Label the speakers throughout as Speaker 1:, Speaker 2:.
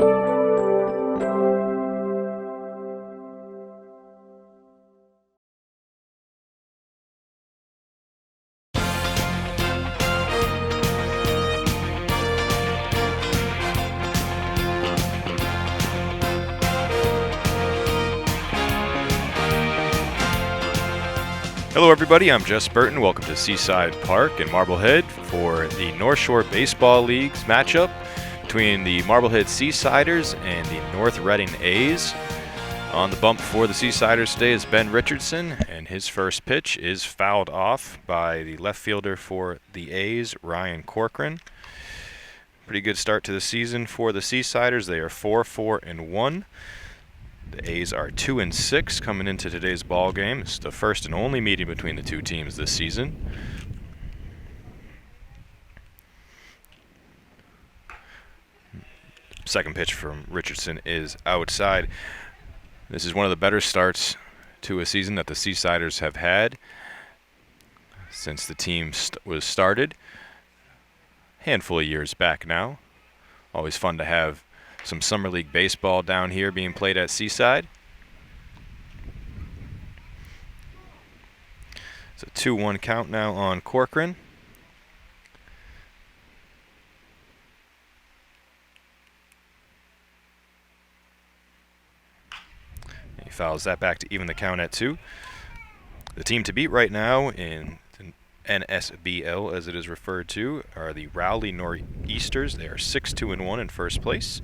Speaker 1: Hello everybody, I'm Jess Burton. Welcome to Seaside Park in Marblehead for the North Shore Baseball League's matchup between the Marblehead Seasiders and the North Reading A's. On the bump for the Seasiders today is Ben Richardson, and his first pitch is fouled off by the left fielder for the A's, Ryan Corcoran. Pretty good start to the season for the Seasiders. They are 4-4-1. The A's are 2-6 coming into today's ball game. It's the first and only meeting between the two teams this season. Second pitch from Richardson is outside. This is one of the better starts to a season that the Seasiders have had since the team was started. Handful of years back now. Always fun to have some summer league baseball down here being played at Seaside. It's a 2-1 count now on Corcoran. He fouls that back to even the count at 2. The team to beat right now in NSBL, as it is referred to, are the Rowley Nor'easters. They are 6-2-1 in first place.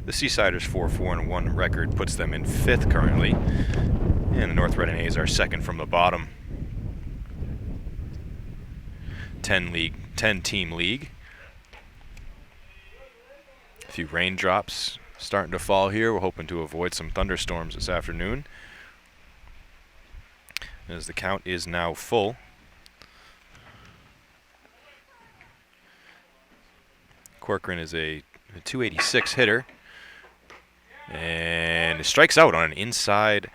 Speaker 1: The Seasiders' 4-4-1 record puts them in 5th currently, and the North Reading A's are second from the bottom. 10-team league. A few raindrops starting to fall here. We're hoping to avoid some thunderstorms this afternoon, as the count is now full. Corcoran is a 286 hitter and strikes out on an inside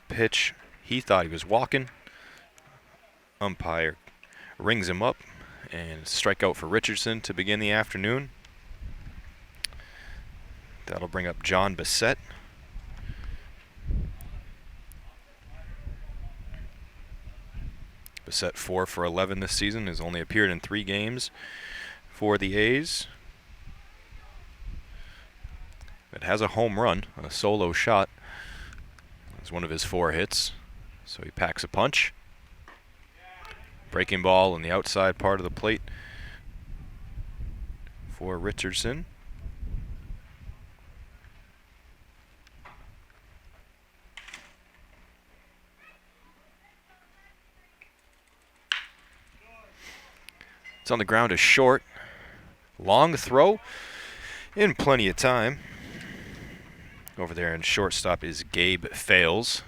Speaker 1: pitch. He thought he was walking. Umpire rings him up, and strikeout for Richardson to begin the afternoon. That'll bring up John Bissett. Bissett 4 for 11 this season, has only appeared in 3 games for the A's. It has a home run, a solo shot. It's one of his 4 hits, so he packs a punch. Breaking ball in the outside part of the plate for Richardson. It's on the ground, a short. Long throw in plenty of time. Over there in shortstop is Gabe Fales.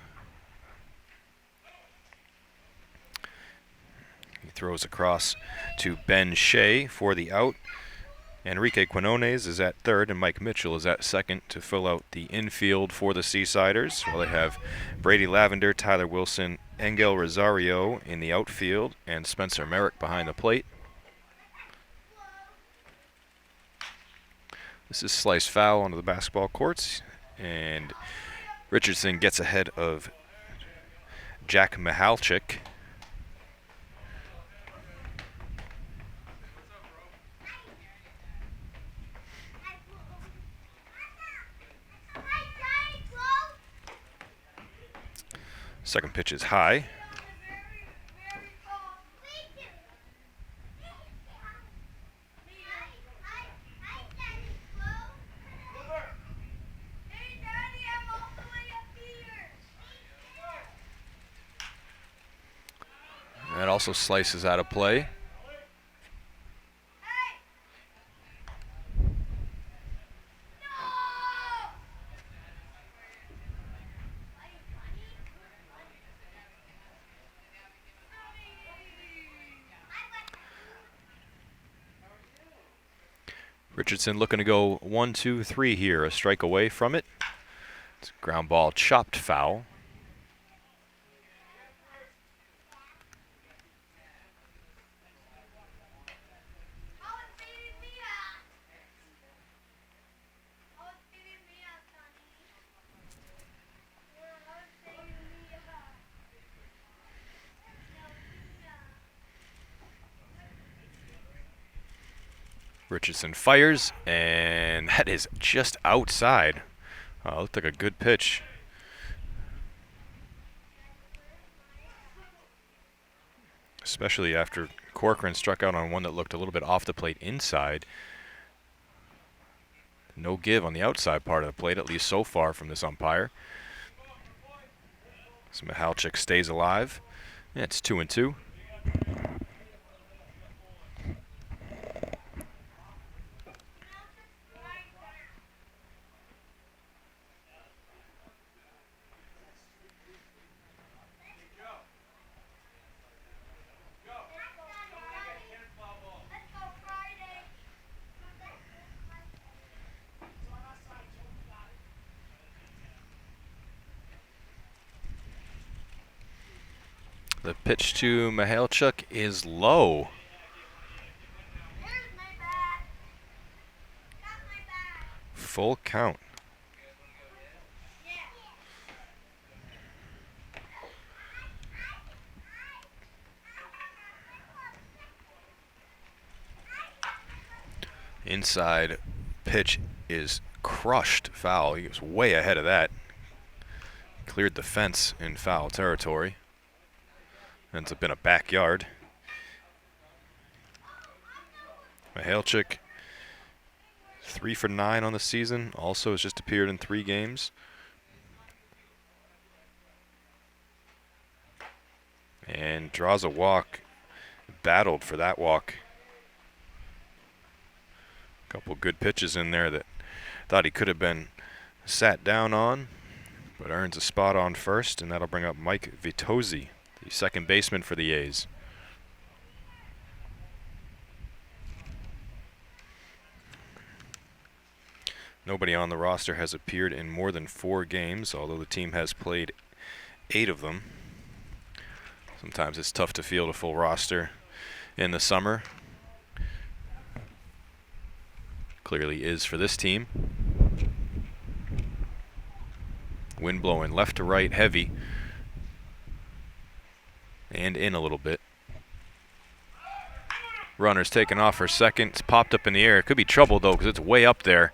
Speaker 1: He throws across to Ben Shea for the out. Enrique Quinones is at third, and Mike Mitchell is at second to fill out the infield for the Seasiders. While they have Brady Lavender, Tyler Wilson, Engel Rosario in the outfield, and Spencer Merrick behind the plate. This is sliced foul onto the basketball courts, and Richardson gets ahead of Jack Mihalchik. Second pitch is high. That also slices out of play. Richardson looking to go 1-2-3 here, a strike away from it. It's a ground ball chopped foul. Richardson fires, and that is just outside. Looked like a good pitch. Especially after Corcoran struck out on one that looked a little bit off the plate inside. No give on the outside part of the plate, at least so far from this umpire. So Michalczyk stays alive. Yeah, it's 2-2. The pitch to Michalczyk is low. Full count. Inside pitch is crushed foul. He was way ahead of that. Cleared the fence in foul territory. Ends up in a backyard. Michalczyk, 3 for 9 on the season. Also has just appeared in 3 games. And draws a walk. Battled for that walk. A couple good pitches in there that thought he could have been sat down on, but earns a spot on first, and that'll bring up Mike Vitozzi, the second baseman for the A's. Nobody on the roster has appeared in more than 4 games, although the team has played 8 of them. Sometimes it's tough to field a full roster in the summer. Clearly is for this team. Wind blowing left to right heavy and in a little bit. Runner's taken off for second. It's popped up in the air. It could be trouble though because it's way up there.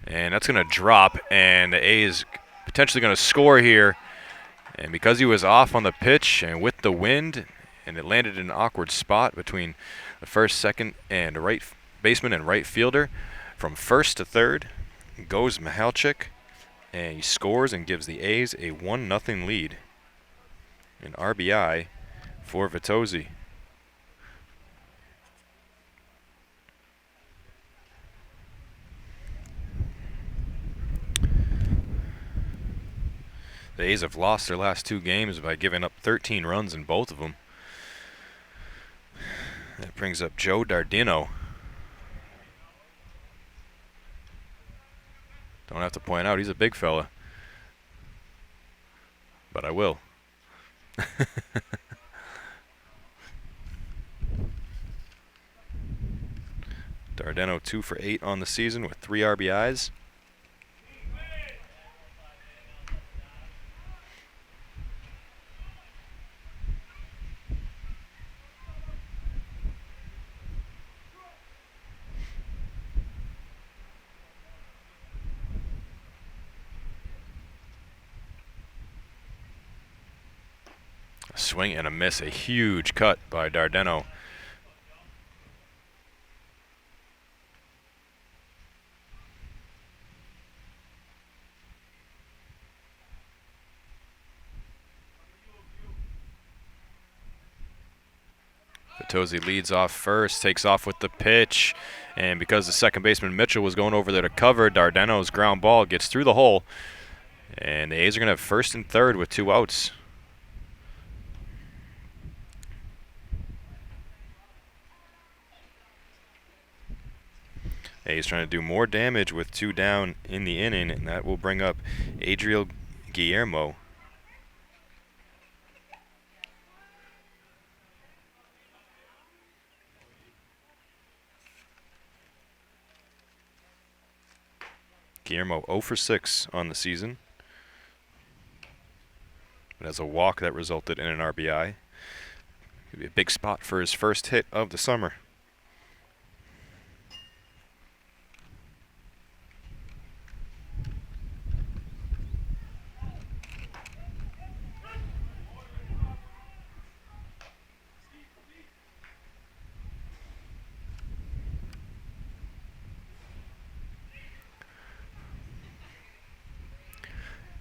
Speaker 1: And that's going to drop, and the A's potentially going to score here. And because he was off on the pitch and with the wind, and it landed in an awkward spot between the first, second, and right baseman and right fielder, from first to third goes Michalczyk, and he scores and gives the A's a 1-0 lead. An RBI for Vitozzi. The A's have lost their last 2 games by giving up 13 runs in both of them. That brings up Joe Dardino. Don't have to point out he's a big fella, but I will. Dardino 2 for 8 on the season with 3 RBIs. A swing and a miss, a huge cut by Dardino. Vitozzi leads off first, takes off with the pitch, and because the second baseman Mitchell was going over there to cover, Dardino's ground ball gets through the hole, and the A's are going to have first and third with 2 outs. A's trying to do more damage with 2 down in the inning, and that will bring up Adriel Guillermo. Guillermo 0 for 6 on the season. It has a walk that resulted in an RBI. Could be a big spot for his first hit of the summer.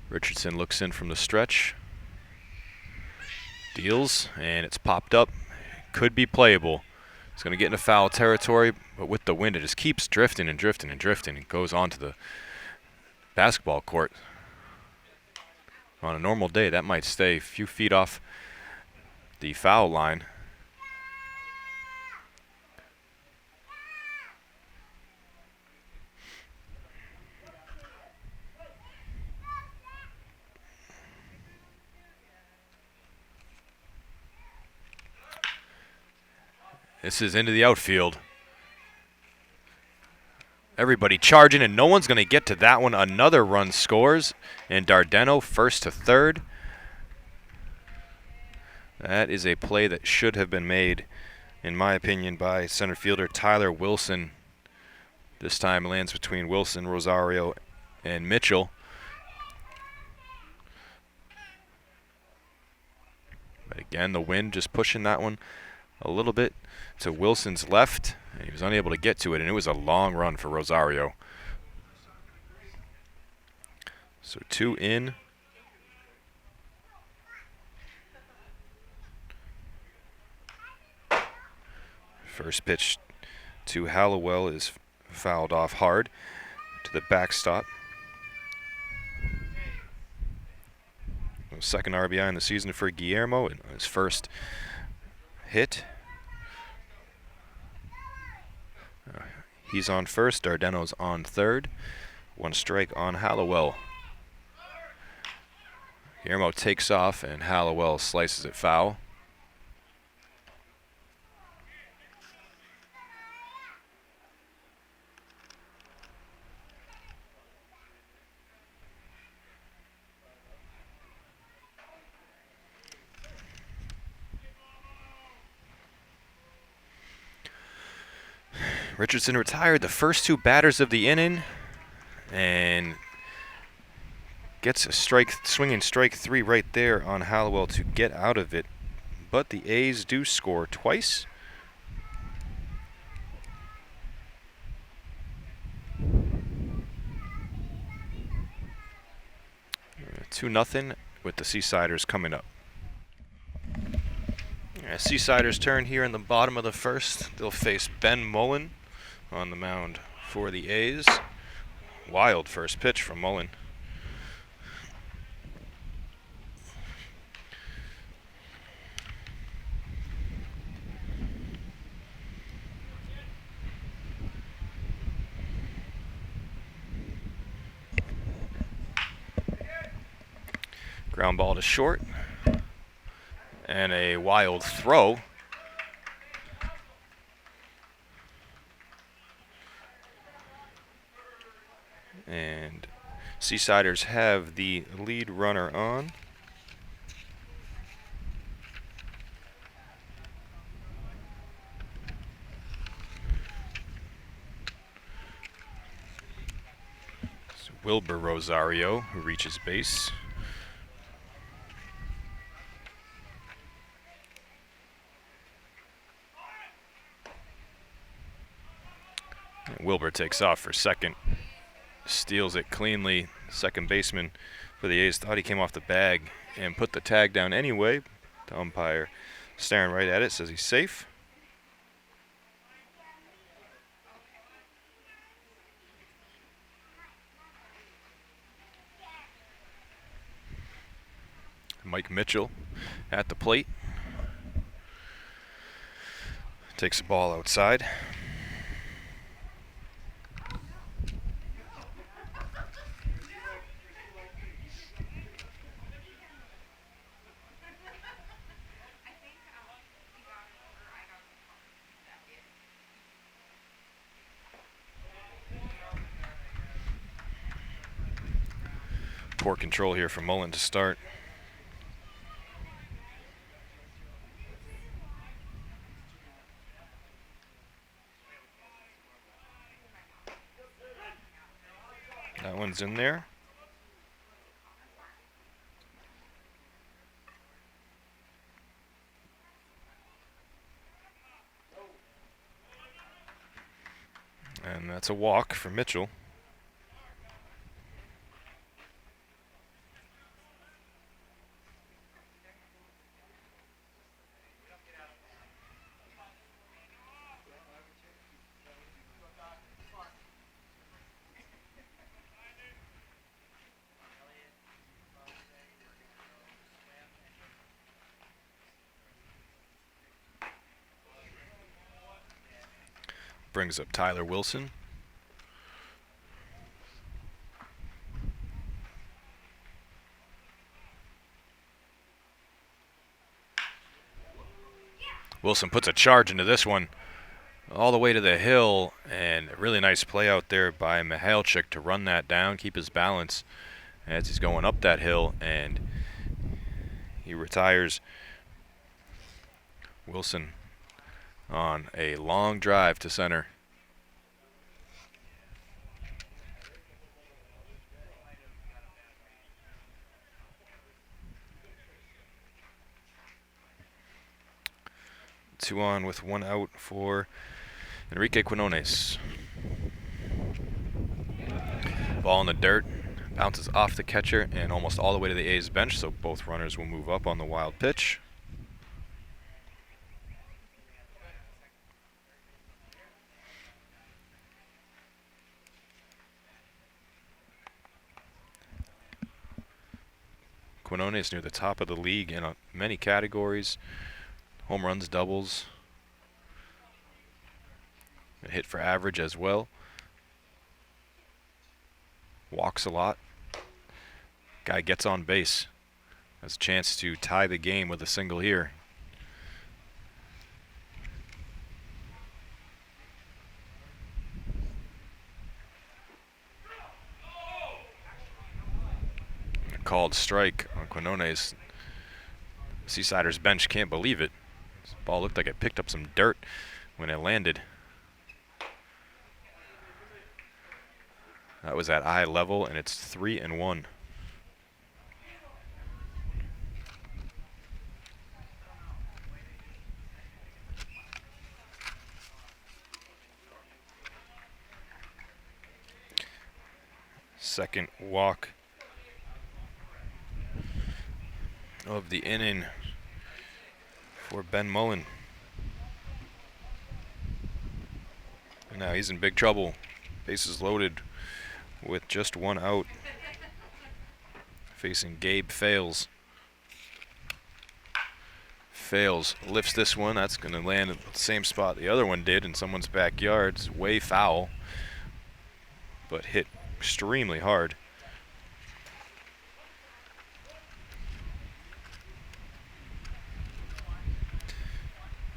Speaker 1: Richardson looks in from the stretch. Deals, and it's popped up. Could be playable. It's going to get into foul territory, but with the wind, it just keeps drifting and drifting and drifting. It goes onto the basketball court. On a normal day, that might stay a few feet off the foul line. This is into the outfield. Everybody charging, and no one's going to get to that one. Another run scores, and Dardeno first to third. That is a play that should have been made, in my opinion, by center fielder Tyler Wilson. This time lands between Wilson, Rosario, and Mitchell. But again, the wind just pushing that one a little bit to Wilson's left, and he was unable to get to it, and it was a long run for Rosario. So 2 in. First pitch to Hallowell is fouled off hard to the backstop. Second RBI in the season for Guillermo, and his first hit. He's on first, Dardeno's on third. 1 strike on Hallowell. Guillermo takes off, and Hallowell slices it foul. Richardson retired the first 2 batters of the inning and gets a swinging strike 3 right there on Hallowell to get out of it. But the A's do score twice. 2-0 with the Seasiders coming up. Seasiders turn here in the bottom of the first. They'll face Ben Mullen on the mound for the A's. Wild first pitch from Mullen. Ground ball to short. And a wild throw. And Seasiders have the lead runner on. It's Wilbur Rosario who reaches base. And Wilbur takes off for second. Steals it cleanly. Second baseman for the A's thought he came off the bag and put the tag down anyway. The umpire staring right at it, says he's safe. Mike Mitchell at the plate. Takes the ball outside. Poor control here from Mullen to start. That one's in there. And that's a walk for Mitchell. brings up Tyler Wilson. Wilson puts a charge into this one all the way to the hill, and a really nice play out there by Mihalchik to run that down, keep his balance as he's going up that hill, and he retires Wilson on a long drive to center. Two on with one out for Enrique Quinones. Ball in the dirt, bounces off the catcher and almost all the way to the A's bench, so both runners will move up on the wild pitch. Quinones near the top of the league in many categories. Home runs, doubles, a hit for average as well. Walks a lot. Guy gets on base. Has a chance to tie the game with a single here. A called strike on Quinones. Seasiders bench can't believe it. This ball looked like it picked up some dirt when it landed. That was at eye level, and it's 3-1. Second walk of the inning for Ben Mullen. And now he's in big trouble. Bases loaded with just one out. Facing Gabe Fales. Fales lifts this one. That's going to land at the same spot the other one did in someone's backyard. It's way foul, but hit extremely hard.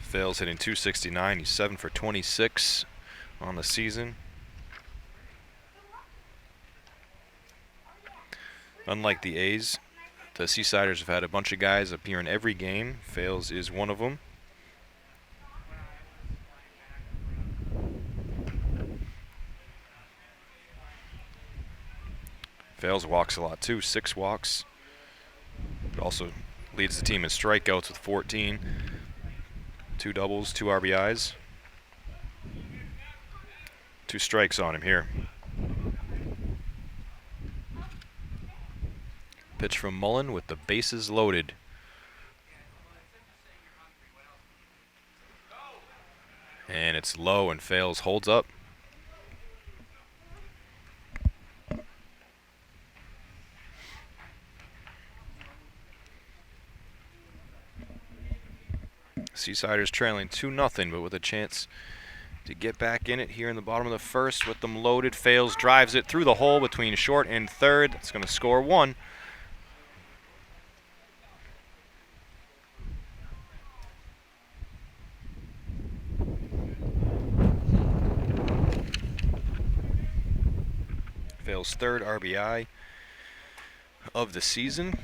Speaker 1: Fales hitting .269. He's 7 for 26 on the season. Unlike the A's, the Seasiders have had a bunch of guys appear in every game. Fales is one of them. Fales walks a lot too, 6 walks. But also leads the team in strikeouts with 14. 2 doubles, 2 RBIs. 2 strikes on him here. Pitch from Mullen with the bases loaded. And it's low, and Fales holds up. Seasiders trailing 2-0, but with a chance to get back in it here in the bottom of the first with them loaded. Fales drives it through the hole between short and third. It's going to score 1. Fales' third RBI of the season.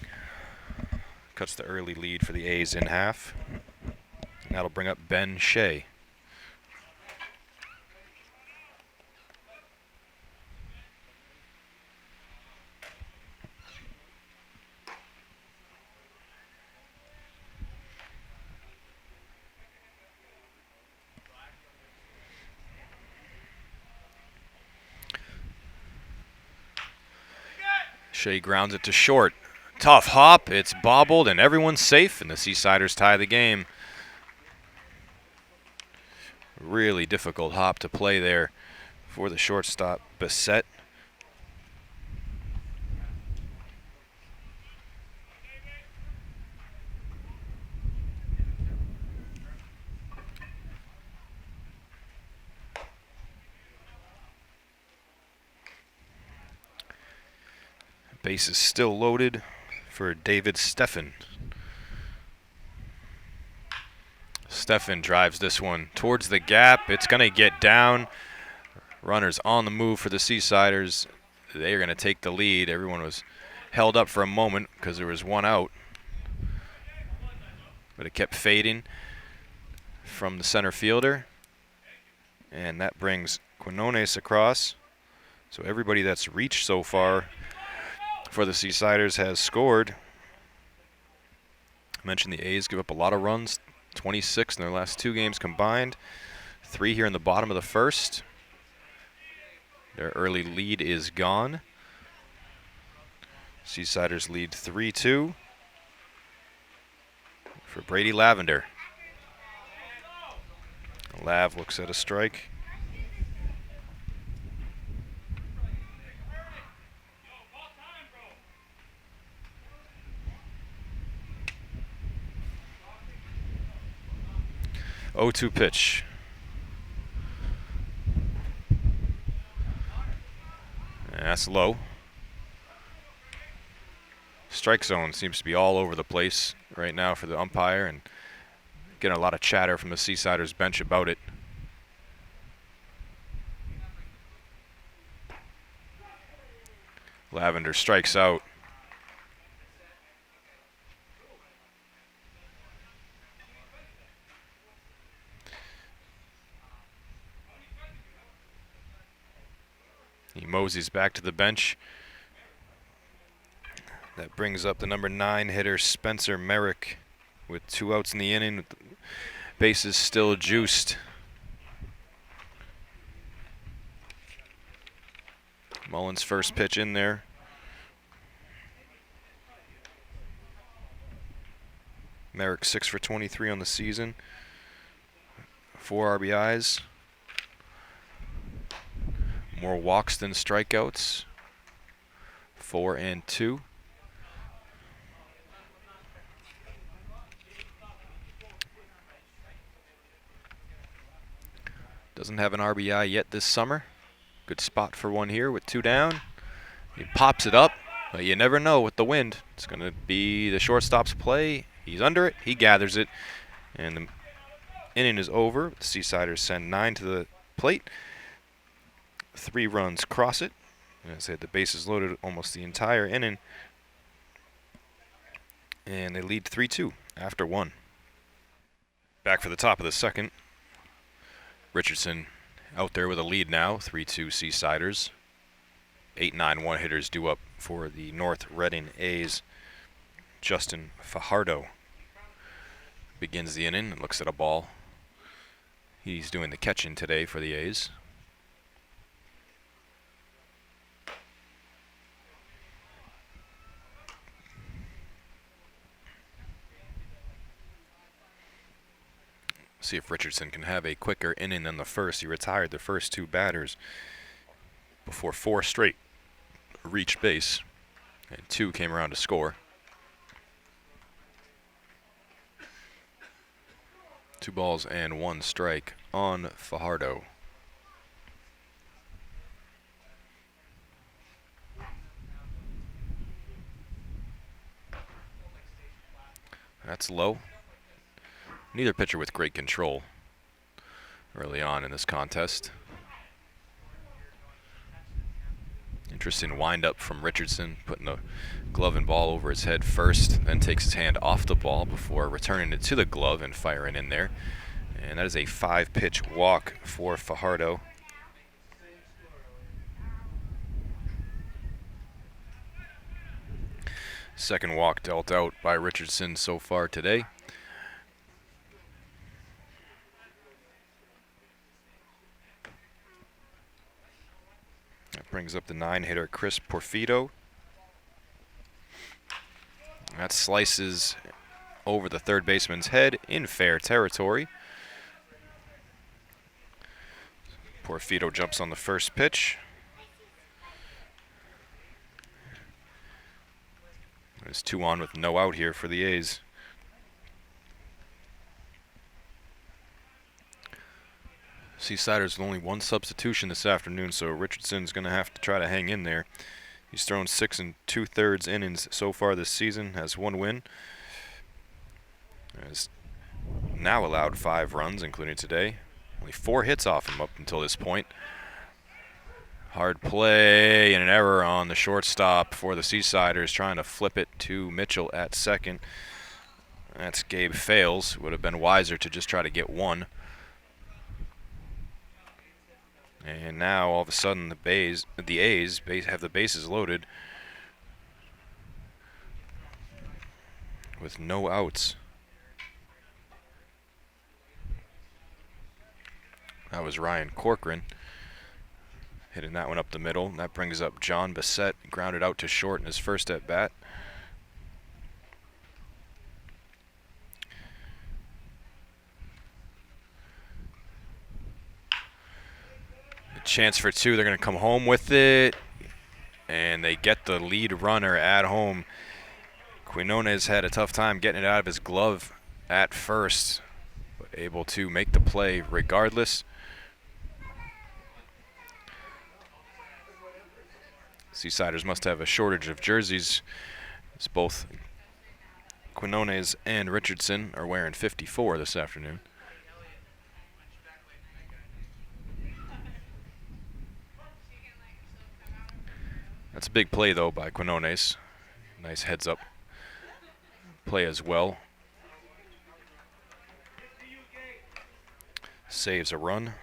Speaker 1: Cuts the early lead for the A's in half. And that'll bring up Ben Shea. Shea grounds it to short. Tough hop, it's bobbled, and everyone's safe, and the Seasiders tie the game. Really difficult hop to play there for the shortstop, Bissett. Base is still loaded for David Steffen. Steffen drives this one towards the gap. It's going to get down. Runners on the move for the Seasiders. They are going to take the lead. Everyone was held up for a moment because there was one out. But it kept fading from the center fielder. And that brings Quinones across. So everybody that's reached so far for the Seasiders has scored. I mentioned the A's give up a lot of runs, 26 in their last 2 games combined, 3 here in the bottom of the first. Their early lead is gone. Seasiders lead 3-2 for Brady Lavender. Lav looks at a strike. Oh, 2 pitch. And that's low. Strike zone seems to be all over the place right now for the umpire, and getting a lot of chatter from the Seasiders bench about it. Lavender strikes out. He moseys back to the bench. That brings up the number 9 hitter, Spencer Merrick, with 2 outs in the inning. With the bases still juiced. Mullins' first pitch in there. Merrick 6 for 23 on the season. 4 RBIs. More walks than strikeouts. 4 and 2. Doesn't have an RBI yet this summer. Good spot for one here with 2 down. He pops it up, but you never know with the wind. It's going to be the shortstop's play. He's under it. He gathers it. And the inning is over. The Seasiders send 9 to the plate. 3 runs cross it. As I said, the bases loaded almost the entire inning. And they lead 3-2 after 1. Back for the top of the second. Richardson out there with a lead now, 3-2 Seasiders. 8-9 one-hitters due up for the North Reading A's. Justin Fajardo begins the inning and looks at a ball. He's doing the catching today for the A's. See if Richardson can have a quicker inning than the first. He retired the first 2 batters before 4 straight reached base, and 2 came around to score. 2 balls and 1 strike on Fajardo. That's low. Neither pitcher with great control early on in this contest. Interesting windup from Richardson, putting the glove and ball over his head first, then takes his hand off the ball before returning it to the glove and firing in there. And that is a 5-pitch walk for Fajardo. Second walk dealt out by Richardson so far today. That brings up the 9-hitter Chris Porfido. That slices over the third baseman's head in fair territory. Porfido jumps on the first pitch. There's 2 on with no out here for the A's. Seasiders with only 1 substitution this afternoon, so Richardson's going to have to try to hang in there. He's thrown 6 2/3 innings so far this season, has 1 win. Has now allowed 5 runs, including today. Only 4 hits off him up until this point. Hard play and an error on the shortstop for the Seasiders, trying to flip it to Mitchell at second. That's Gabe Fales. Would have been wiser to just try to get 1. And now all of a sudden the A's have the bases loaded with no outs. That was Ryan Corcoran hitting that one up the middle. And that brings up John Bissett, grounded out to short in his first at bat. A chance for 2. They're going to come home with it, and they get the lead runner at home. Quinones had a tough time getting it out of his glove at first, but able to make the play regardless. Seasiders must have a shortage of jerseys, as both Quinones and Richardson are wearing 54 this afternoon. That's a big play, though, by Quinones. Nice heads-up play as well. Saves a run.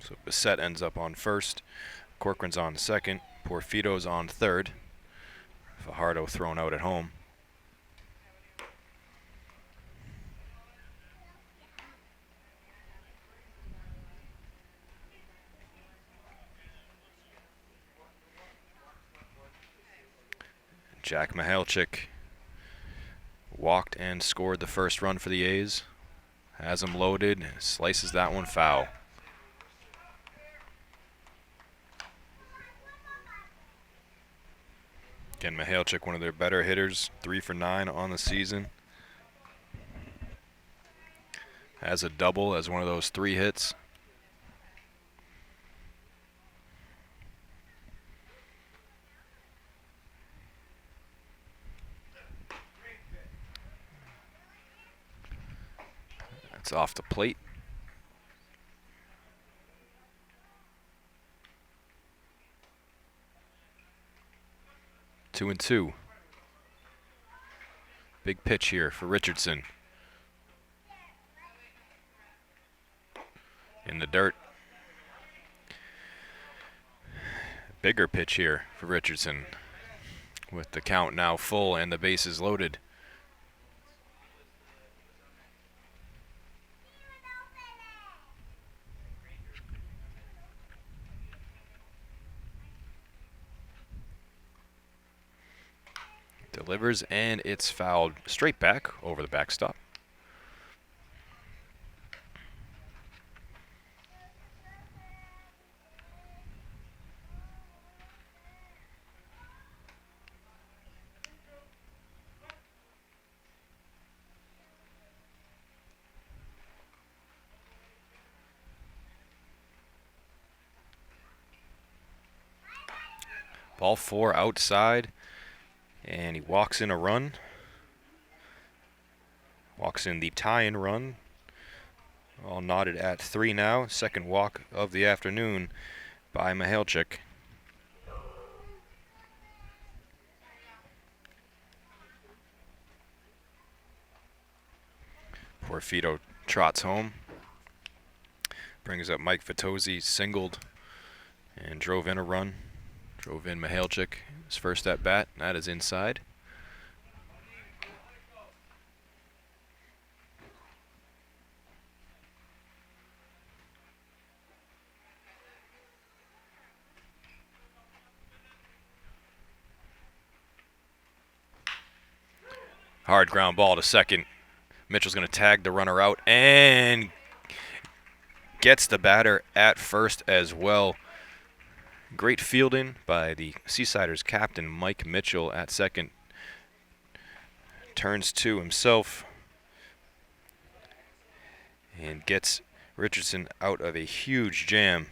Speaker 1: So Bissett ends up on first. Corcoran's on second. Porfido's on third. Fajardo thrown out at home. Jack Mihalchik walked and scored the first run for the A's. Has him loaded, slices that one foul. Again, Mihalchik, one of their better hitters, 3 for 9 on the season. Has a double as one of those 3 hits. That's off the plate. Two and two. Big pitch here for Richardson. In the dirt. Bigger pitch here for Richardson, with the count now full and the bases loaded. Delivers, and it's fouled straight back over the backstop. Ball 4 outside. And he walks in a run. Walks in the tie-in run. All knotted at 3 now. Second walk of the afternoon by Mihalchik. Porfido trots home. Brings up Mike Vitozzi, singled and drove in a run. Drove in Mihalchik, his first at bat. That is inside. Hard ground ball to second. Mitchell's going to tag the runner out and gets the batter at first as well. Great fielding by the Seasiders captain, Mike Mitchell, at second. Turns to himself and gets Richardson out of a huge jam.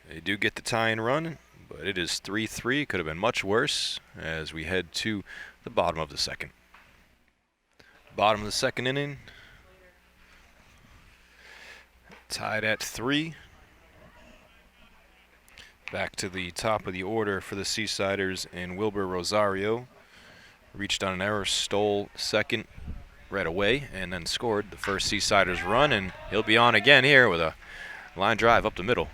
Speaker 1: They do get the tying run, but it is 3-3. Could have been much worse as we head to the bottom of the second. Bottom of the second inning. Tied at 3. Back to the top of the order for the Seasiders, and Wilbur Rosario reached on an error, stole second right away, and then scored the first Seasiders run, and he'll be on again here with a line drive up the middle.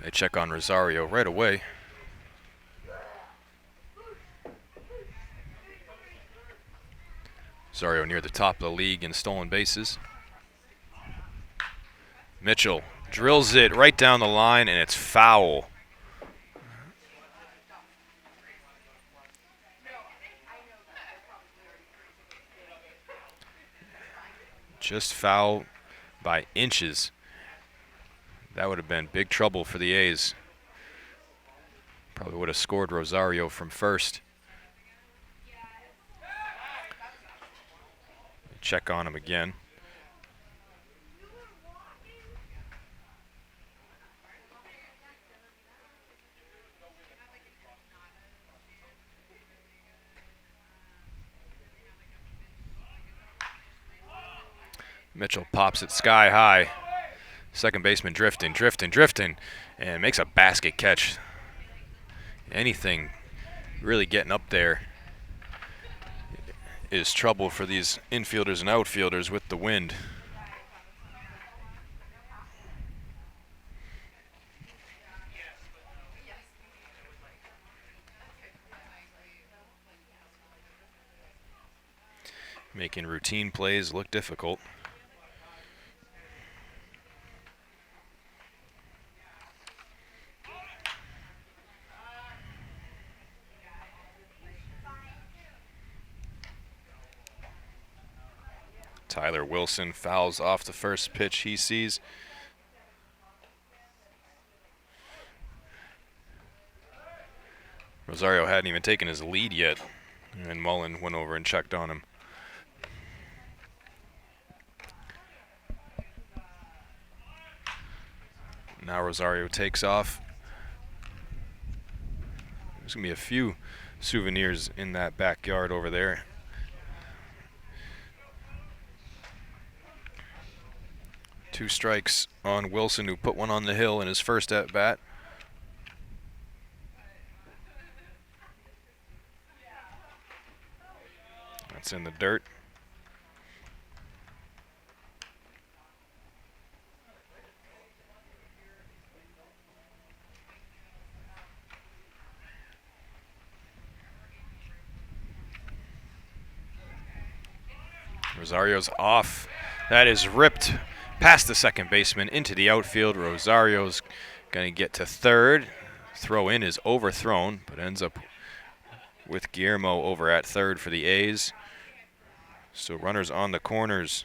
Speaker 1: They check on Rosario right away. Rosario near the top of the league in stolen bases. Mitchell drills it right down the line, and it's foul. Just foul by inches. That would have been big trouble for the A's. Probably would have scored Rosario from first. Check on him again. Mitchell pops it sky high. Second baseman drifting, and makes a basket catch. Anything really getting up there is trouble for these infielders and outfielders with the wind. Making routine plays look difficult. Tyler Wilson fouls off the first pitch he sees. Rosario hadn't even taken his lead yet, and Mullen went over and checked on him. Now Rosario takes off. There's going to be a few souvenirs in that backyard over there. Two strikes on Wilson, who put one on the hill in his first at-bat. That's in the dirt. Rosario's off. That is ripped past the second baseman into the outfield. Rosario's going to get to third. Throw in is overthrown, but ends up with Guillermo over at third for the A's. So runners on the corners.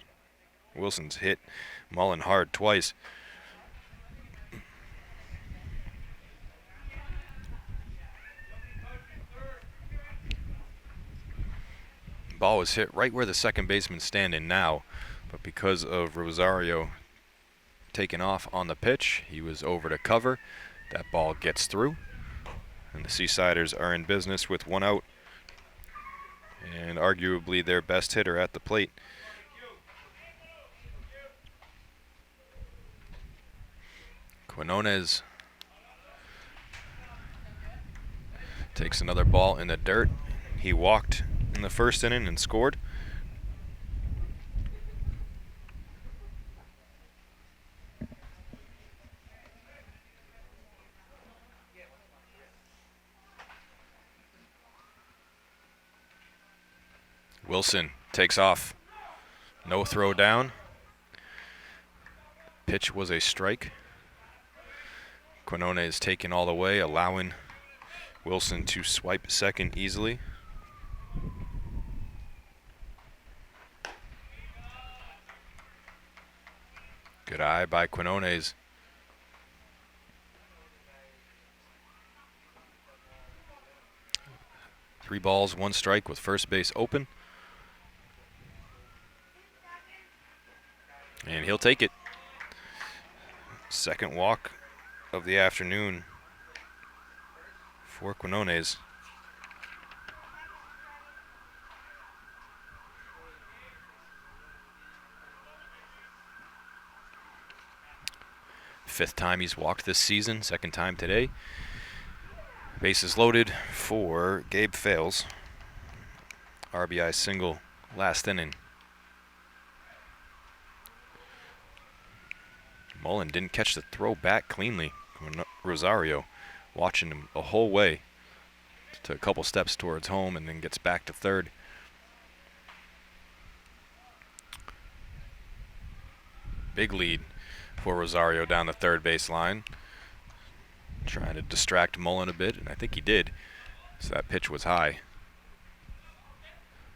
Speaker 1: Wilson's hit Mullen hard twice. Ball was hit right where the second baseman's standing now, but because of Rosario taking off on the pitch, he was over to cover. That ball gets through, and the Seasiders are in business with one out, and arguably their best hitter at the plate. Quinones takes another ball in the dirt. He walked in the first inning and scored. Wilson takes off. No throw down. Pitch was a strike. Quinones taken all the way, allowing Wilson to swipe second easily. Good eye by Quinones. Three balls, one strike with first base open. And he'll take it. Second walk of the afternoon for Quinones. Fifth time he's walked this season, second time today. Bases loaded for Gabe Fales. RBI single last inning. Mullen didn't catch the throw back cleanly. Rosario watching him the whole way. Took a couple steps towards home and then gets back to third. Big lead for Rosario down the third base line. Trying to distract Mullen a bit, and I think he did. So that pitch was high.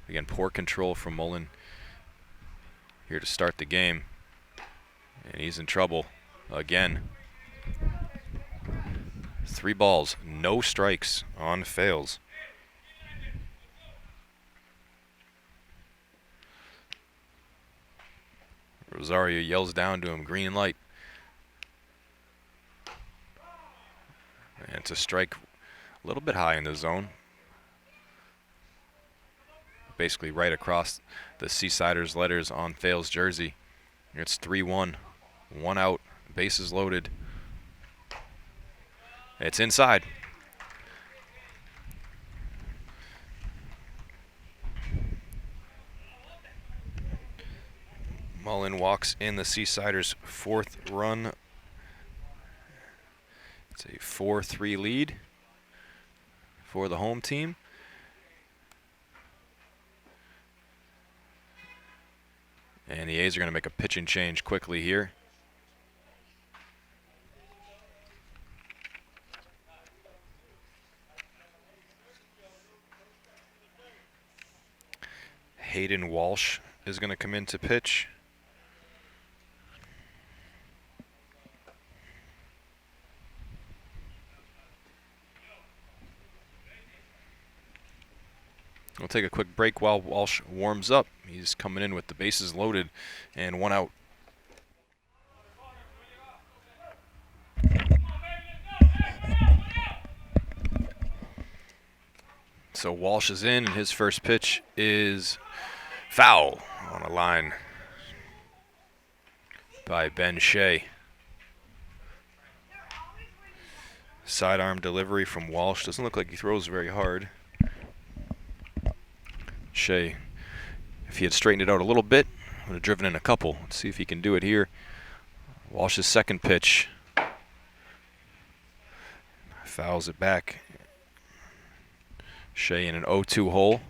Speaker 1: Again, poor control from Mullen here to start the game. And he's in trouble again. 3 balls, no strikes on Fales. Rosario yells down to him, green light. And it's a strike a little bit high in the zone. Basically right across the Seasiders letters on Fales' jersey. It's 3-1, 1 out, bases loaded. It's inside. Mullen walks in the Seasiders' 4th run. It's a 4-3 lead for the home team. And the A's are going to make a pitching change quickly here. Hayden Walsh is going to come in to pitch. We'll take a quick break while Walsh warms up. He's coming in with the bases loaded and 1 out. So Walsh is in, and his first pitch is foul on a line by Ben Shea. Sidearm delivery from Walsh. Doesn't look like he throws very hard. Shea, if he had straightened it out a little bit, would have driven in a couple. Let's see if he can do it here. Walsh's second pitch. Fouls it back. Shea in an 0-2 hole.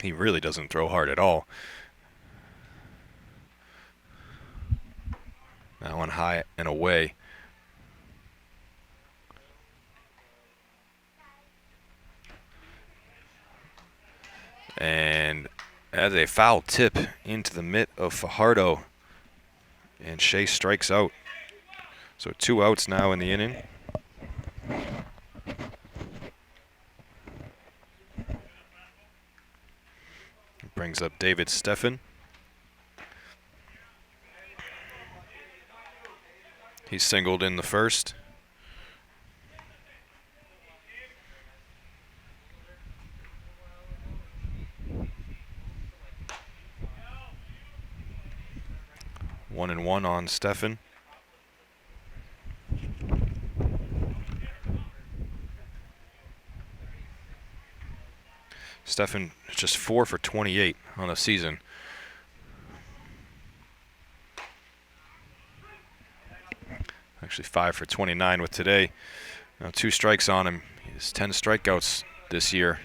Speaker 1: He really doesn't throw hard at all. That one high and away. And as a foul tip into the mitt of Fajardo. And Shea strikes out. So 2 outs now in the inning. Brings up David Steffen. He singled in the first. One and one on Steffen. Steffen just 4 for 28 on the season. Actually 5 for 29 with today. Now 2 strikes on him. He has 10 strikeouts this year.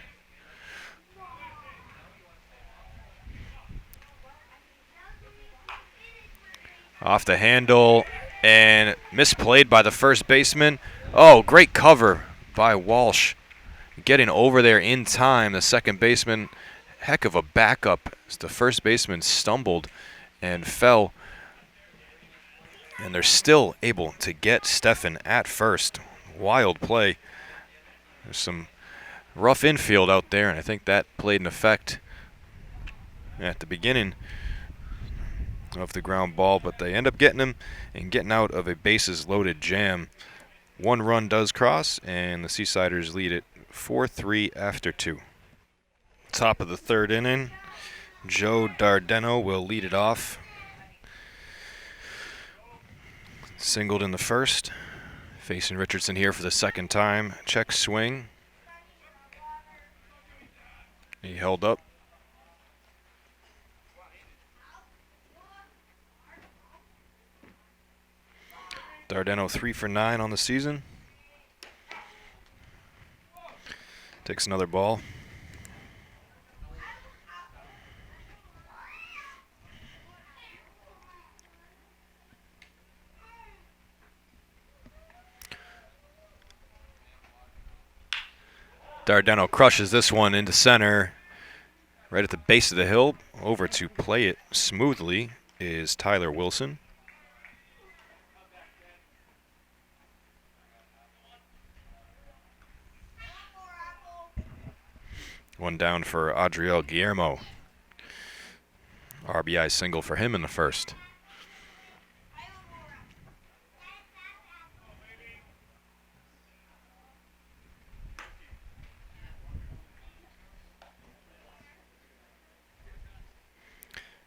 Speaker 1: Off the handle and misplayed by the first baseman. Oh, great cover by Walsh. Getting over there in time, the second baseman, heck of a backup as the first baseman stumbled and fell. And they're still able to get Stefan at first. Wild play. There's some rough infield out there, and I think that played an effect at the beginning of the ground ball, but they end up getting him and getting out of a bases loaded jam. One run does cross, and the Seasiders lead it 4-3 after 2. Top of the third inning, Joe Dardeno will lead it off. Singled in the first, facing Richardson here for the second time. Check swing. He held up. Dardeno 3 for 9 on the season. Takes another ball. Dardeno crushes this one into center. Right at the base of the hill. Over to play it smoothly is Tyler Wilson. One down for Adriel Guillermo. RBI single for him in the first.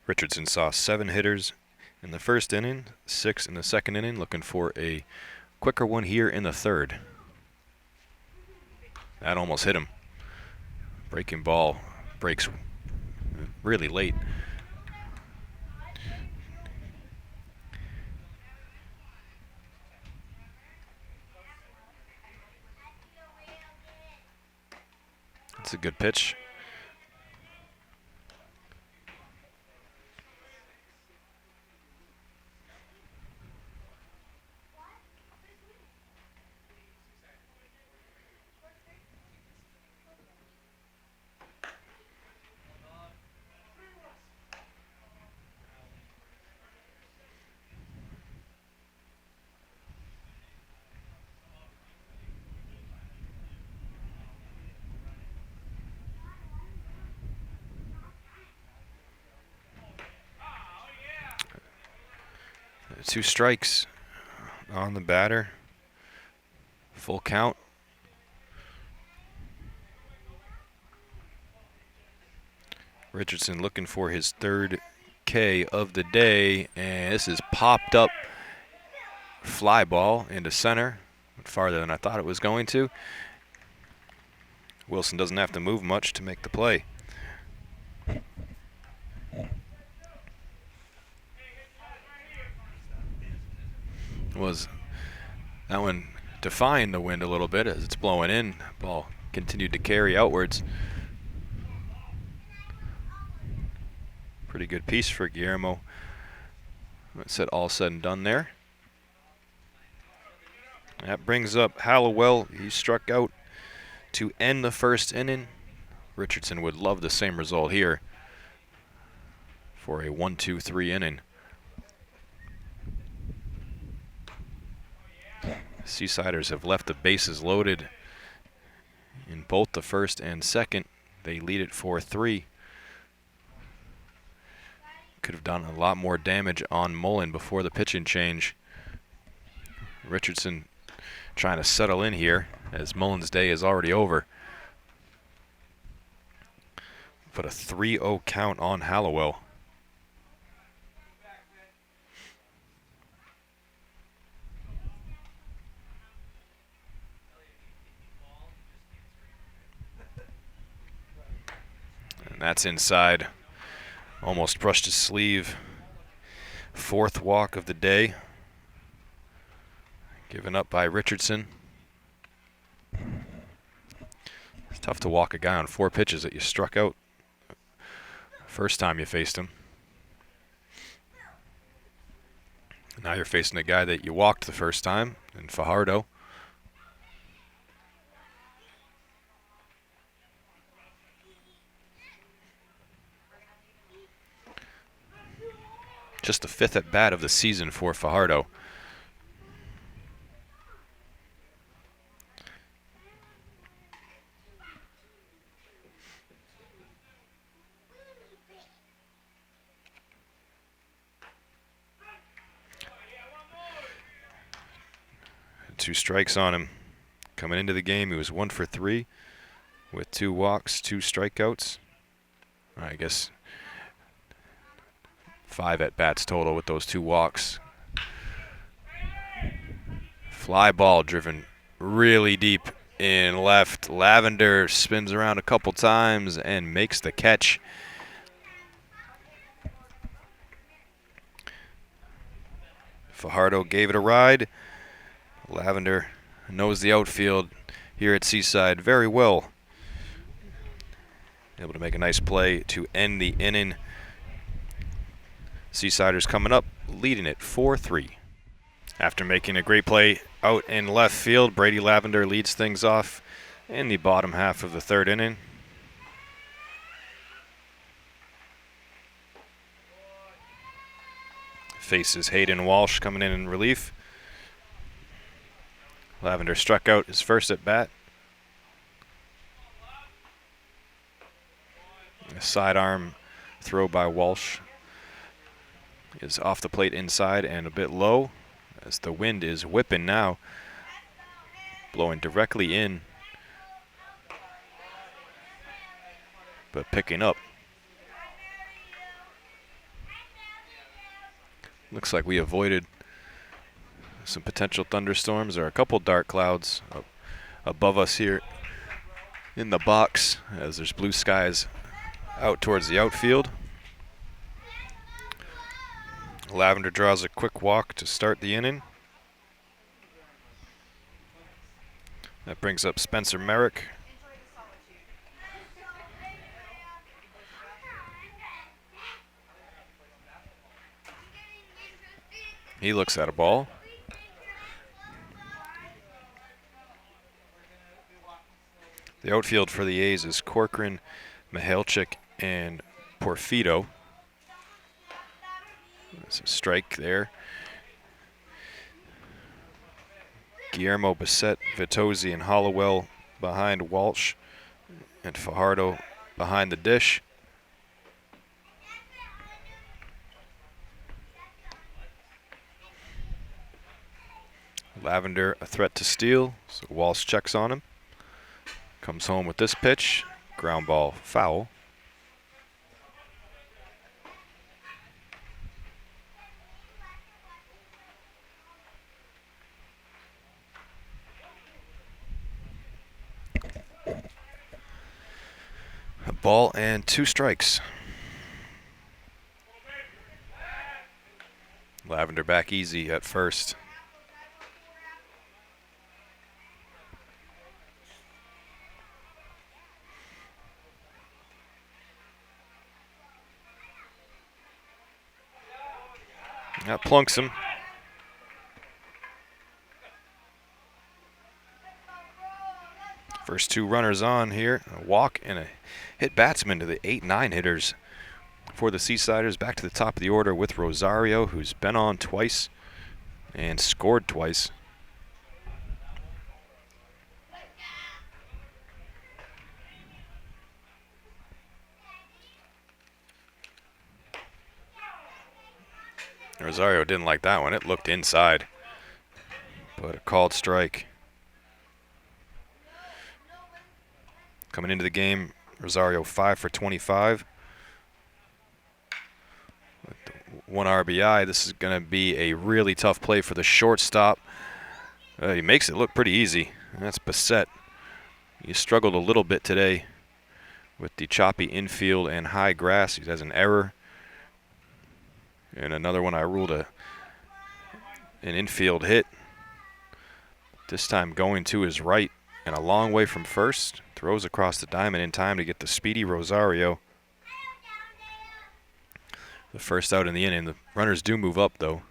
Speaker 1: Richardson saw 7 hitters in the first inning, 6 in the second inning, looking for a quicker one here in the third. That almost hit him. Breaking ball breaks really late. That's a good pitch. Two strikes on the batter. Full count. Richardson looking for his third K of the day, and this is popped up fly ball into center, farther than I thought it was going to. Wilson doesn't have to move much to make the play. Was that one defying the wind a little bit as it's blowing in. Ball continued to carry outwards. Pretty good piece for Guillermo. That's it, all said and done there. That brings up Hallowell. He struck out to end the first inning. Richardson would love the same result here for a 1-2-3 inning. Seasiders have left the bases loaded in both the first and second. They lead it 4-3. Could have done a lot more damage on Mullen before the pitching change. Richardson trying to settle in here as Mullen's day is already over. Put a 3-0 count on Hallowell. That's inside. Almost brushed his sleeve. Fourth walk of the day. Given up by Richardson. It's tough to walk a guy on 4 pitches that you struck out first time you faced him. Now you're facing a guy that you walked the first time, in Fajardo. Just the 5th at bat of the season for Fajardo. Two strikes on him. Coming into the game, he was 1 for 3 with 2 walks, 2 strikeouts. I guess 5 at bats total with those 2 walks. Fly ball driven really deep in left. Lavender spins around a couple times and makes the catch. Fajardo gave it a ride. Lavender knows the outfield here at Seaside very well. Able to make a nice play to end the inning. Seasiders coming up, leading it 4-3. After making a great play out in left field, Brady Lavender leads things off in the bottom half of the 3rd inning. Faces Hayden Walsh coming in relief. Lavender struck out his first at bat. A sidearm throw by Walsh is off the plate inside and a bit low as the wind is whipping now, blowing directly in, but picking up. Looks like we avoided some potential thunderstorms. There are a couple dark clouds above us here in the box as there's blue skies out towards the outfield. Lavender draws a quick walk to start the inning. That brings up Spencer Merrick. He looks at a ball. The outfield for the A's is Corcoran, Mihalchik, and Porfido. That's a strike there. Guillermo Bissett, Vitozzi, and Hollowell behind Walsh, and Fajardo behind the dish. Lavender a threat to steal, so Walsh checks on him. Comes home with this pitch, ground ball foul. A ball and 2 strikes. Lavender back easy at first. That plunks him. First 2 runners on here. A walk and a hit batsman to the 8-9 hitters for the Seasiders. Back to the top of the order with Rosario, who's been on twice and scored twice. Rosario didn't like that one. It looked inside, but a called strike. Coming into the game, Rosario 5 for 25. With 1 RBI, this is going to be a really tough play for the shortstop. He makes it look pretty easy, and that's Bissett. He struggled a little bit today with the choppy infield and high grass. He has an error. And another one I ruled an infield hit. This time going to his right and a long way from first. Throws across the diamond in time to get the speedy Rosario. The first out in the inning. The runners do move up, though.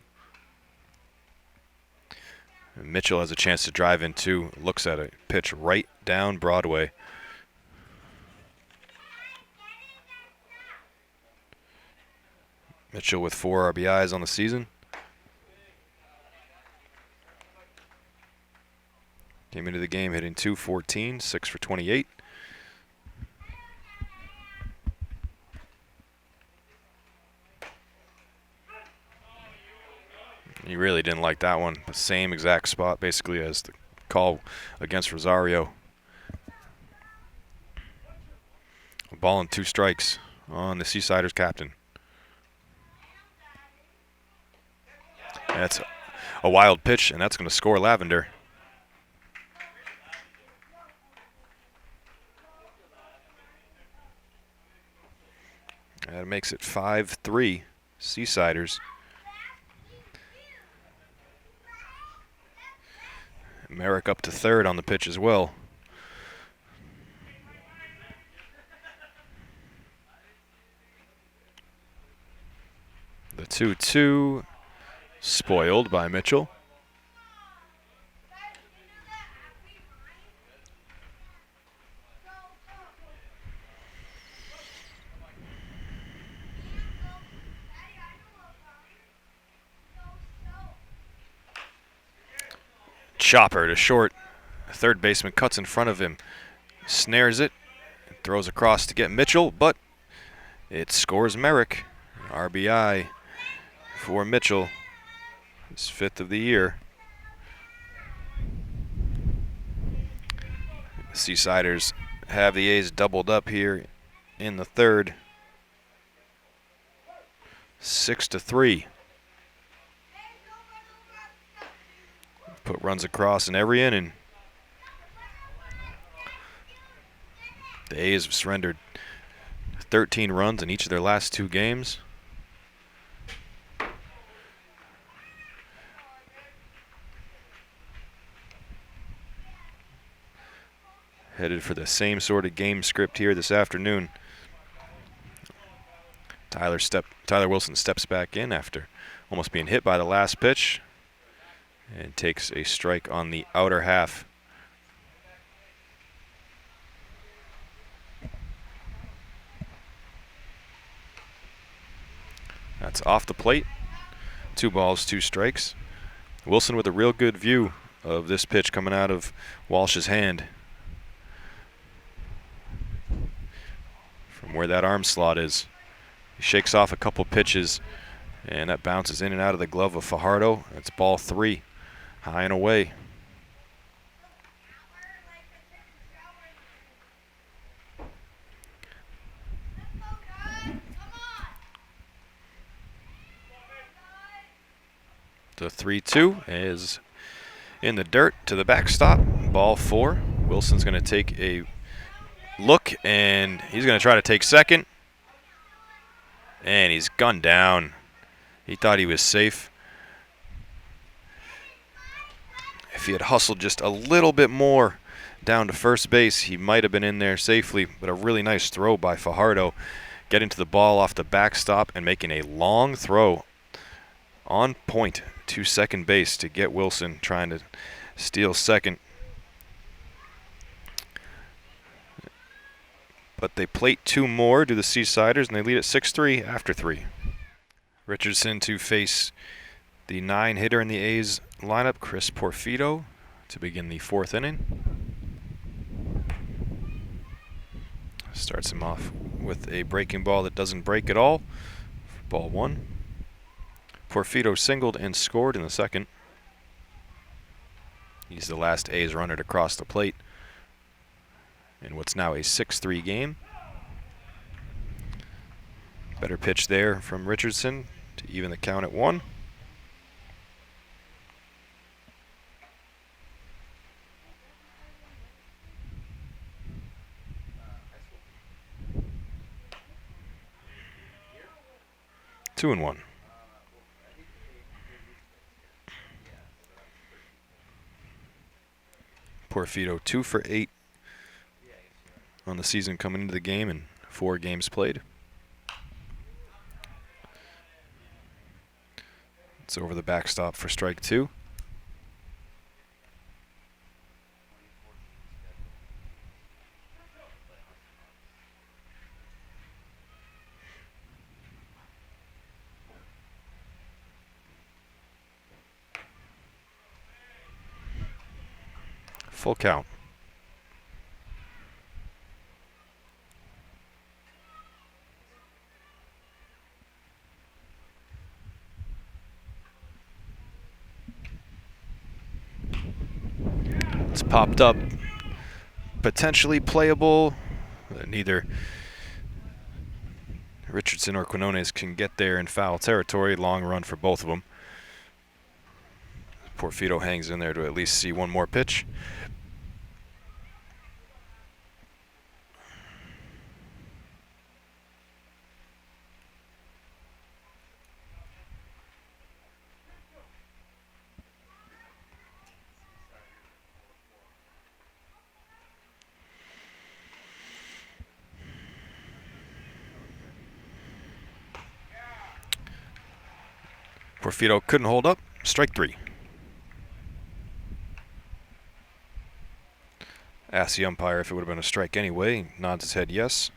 Speaker 1: And Mitchell has a chance to drive in too. Looks at a pitch right down Broadway. Mitchell with 4 RBIs on the season. Came into the game hitting .214, 6 for 28. He really didn't like that one. The same exact spot basically as the call against Rosario. A ball and 2 strikes on the Seasiders captain. That's a wild pitch, and that's going to score Lavender. That makes it 5-3 Seasiders. Merrick up to third on the pitch as well. The 2-2 spoiled by Mitchell. Chopper to short. Third baseman cuts in front of him, snares it, throws across to get Mitchell, but it scores Merrick. RBI for Mitchell, his 5th of the year. The Seasiders have the A's doubled up here in the 3rd. 6-3. Put runs across in every inning. The A's have surrendered 13 runs in each of their last 2 games. Headed for the same sort of game script here this afternoon. Tyler Wilson steps back in after almost being hit by the last pitch and takes a strike on the outer half. That's off the plate. 2 balls, 2 strikes. Wilson with a real good view of this pitch coming out of Walsh's hand. From where that arm slot is. He shakes off a couple pitches, and that bounces in and out of the glove of Fajardo. It's ball 3, high and away. The 3-2 is in the dirt to the backstop. Ball 4. Wilson's going to take a look, and he's going to try to take second. And he's gunned down. He thought he was safe. If he had hustled just a little bit more down to first base, he might have been in there safely. But a really nice throw by Fajardo, getting to the ball off the backstop and making a long throw on point to second base to get Wilson trying to steal second. But they plate 2 more to the Seasiders, and they lead at 6-3 after 3. Richardson to face the 9-hitter in the A's lineup, Chris Porfido, to begin the 4th inning. Starts him off with a breaking ball that doesn't break at all. Ball 1. Porfido singled and scored in the 2nd. He's the last A's runner to cross the plate in what's now a 6-3 game. Better pitch there from Richardson to even the count at 1. Two and 1. Porfido 2 for 8 on the season coming into the game and 4 games played. It's over the backstop for strike 2. Full count. It's popped up. Potentially playable. Neither Richardson or Quinones can get there in foul territory. Long run for both of them. Porfido hangs in there to at least see one more pitch. Porfido couldn't hold up. Strike 3. Asked the umpire if it would have been a strike anyway. He nods his head yes.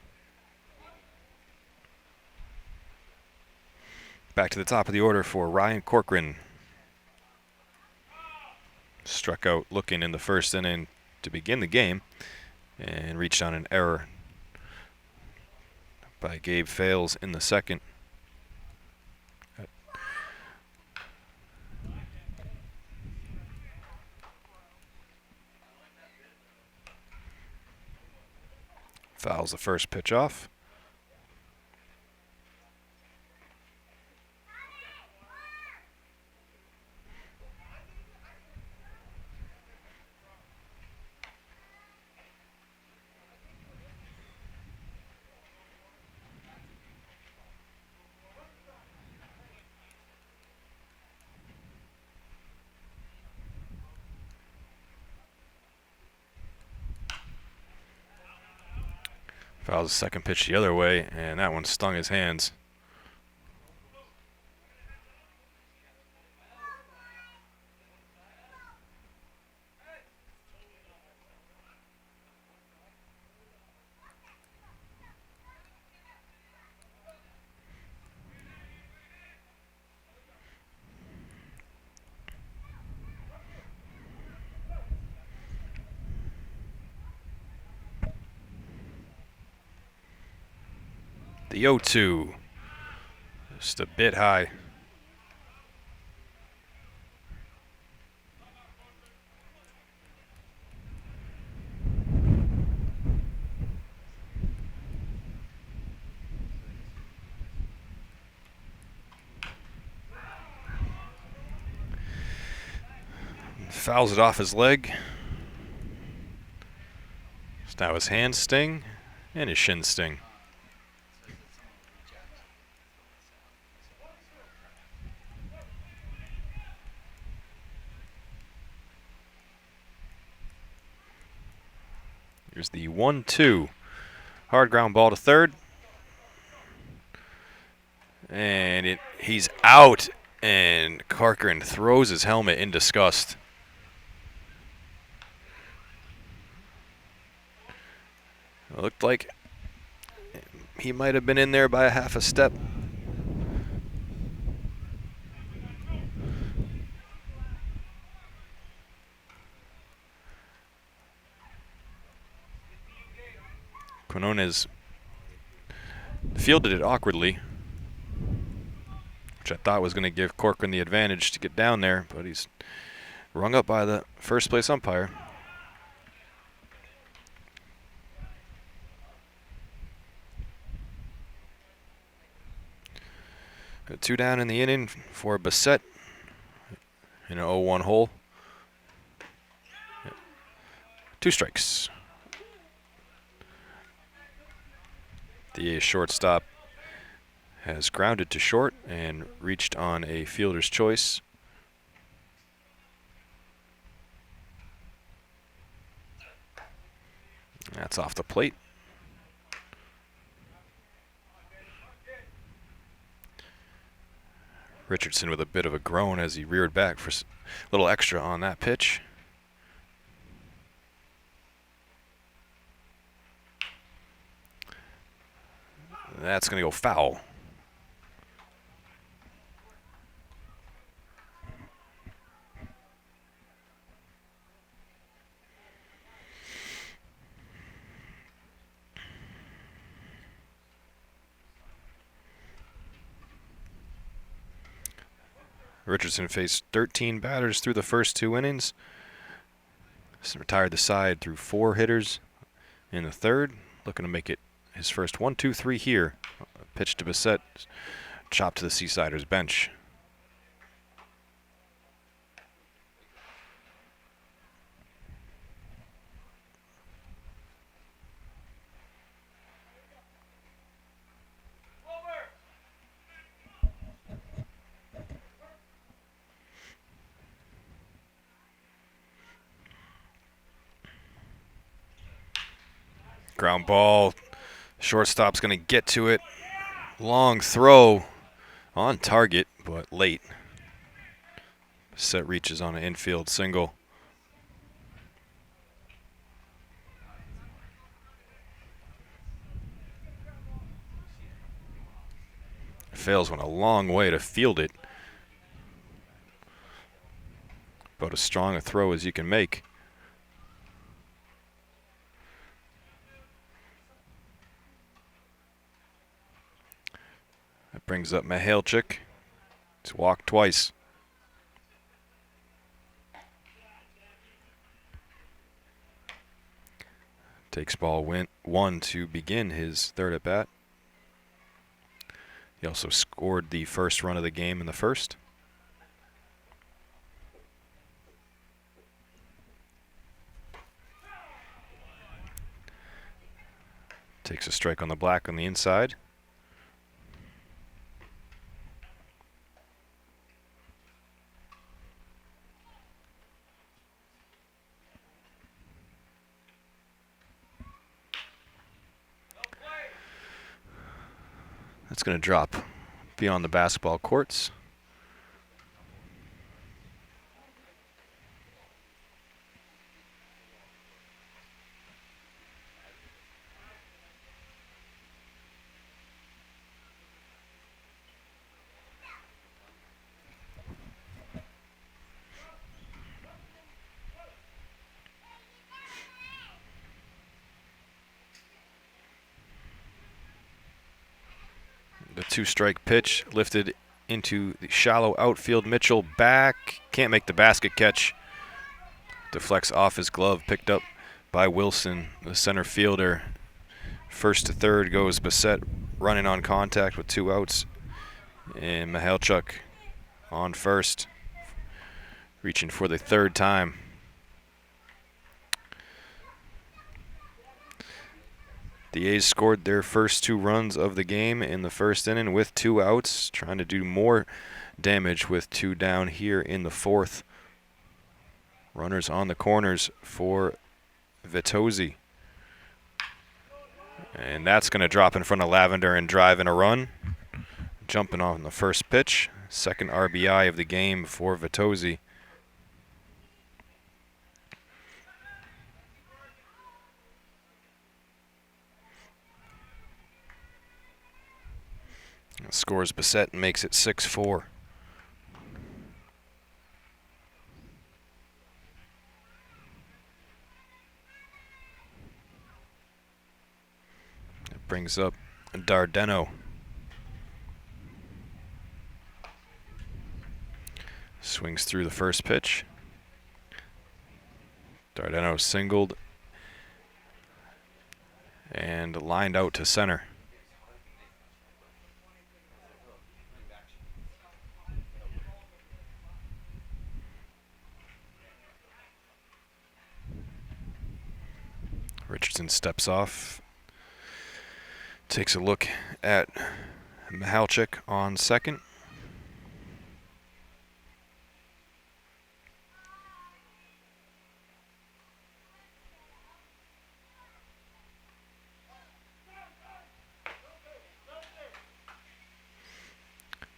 Speaker 1: Back to the top of the order for Ryan Corcoran. Struck out looking in the first inning to begin the game and reached on an error by Gabe Fales in the second. Fouls the first pitch off. Fouls the second pitch the other way, and that one stung his hands. The 0-2, just a bit high. Fouls it off his leg. So now his hands sting and his shins sting. Here's the 1-2. Hard ground ball to third. And he's out, and Corcoran throws his helmet in disgust. It looked like he might have been in there by a half a step. Quinones fielded it awkwardly, which I thought was going to give Corcoran the advantage to get down there, but he's rung up by the first place umpire. Two down in the inning for Bassett in an 0-1 hole. 2 strikes. The shortstop has grounded to short and reached on a fielder's choice. That's off the plate. Richardson with a bit of a groan as he reared back for a little extra on that pitch. That's going to go foul. Richardson faced 13 batters through the first 2 innings. Retired the side through 4 hitters in the third. Looking to make it his first 1-2-3 here. Pitch to Bissett. Chop to the Seasiders bench. Ground ball. Shortstop's going to get to it. Long throw on target, but late. Set reaches on an infield single. Fails went a long way to field it. About as strong a throw as you can make. That brings up Mihalchik. He's walked twice. Takes ball 1 to begin his third at bat. He also scored the first run of the game in the first. Takes a strike on the black on the inside. That's going to drop beyond the basketball courts. The 2-strike pitch lifted into the shallow outfield. Mitchell back. Can't make the basket catch. Deflects off his glove. Picked up by Wilson, the center fielder. First to third goes Bissett, running on contact with 2 outs. And Mihalchuk on first, reaching for the 3rd time. The A's scored their first 2 runs of the game in the first inning with 2 outs, trying to do more damage with 2 down here in the 4th. Runners on the corners for Vitozzi. And that's going to drop in front of Lavender and drive in a run. Jumping on the first pitch. 2nd RBI of the game for Vitozzi. Scores Bissett and makes it 6-4. It brings up Dardeno. Swings through the first pitch. Dardeno singled and lined out to center. Richardson steps off, takes a look at Mihalchik on second.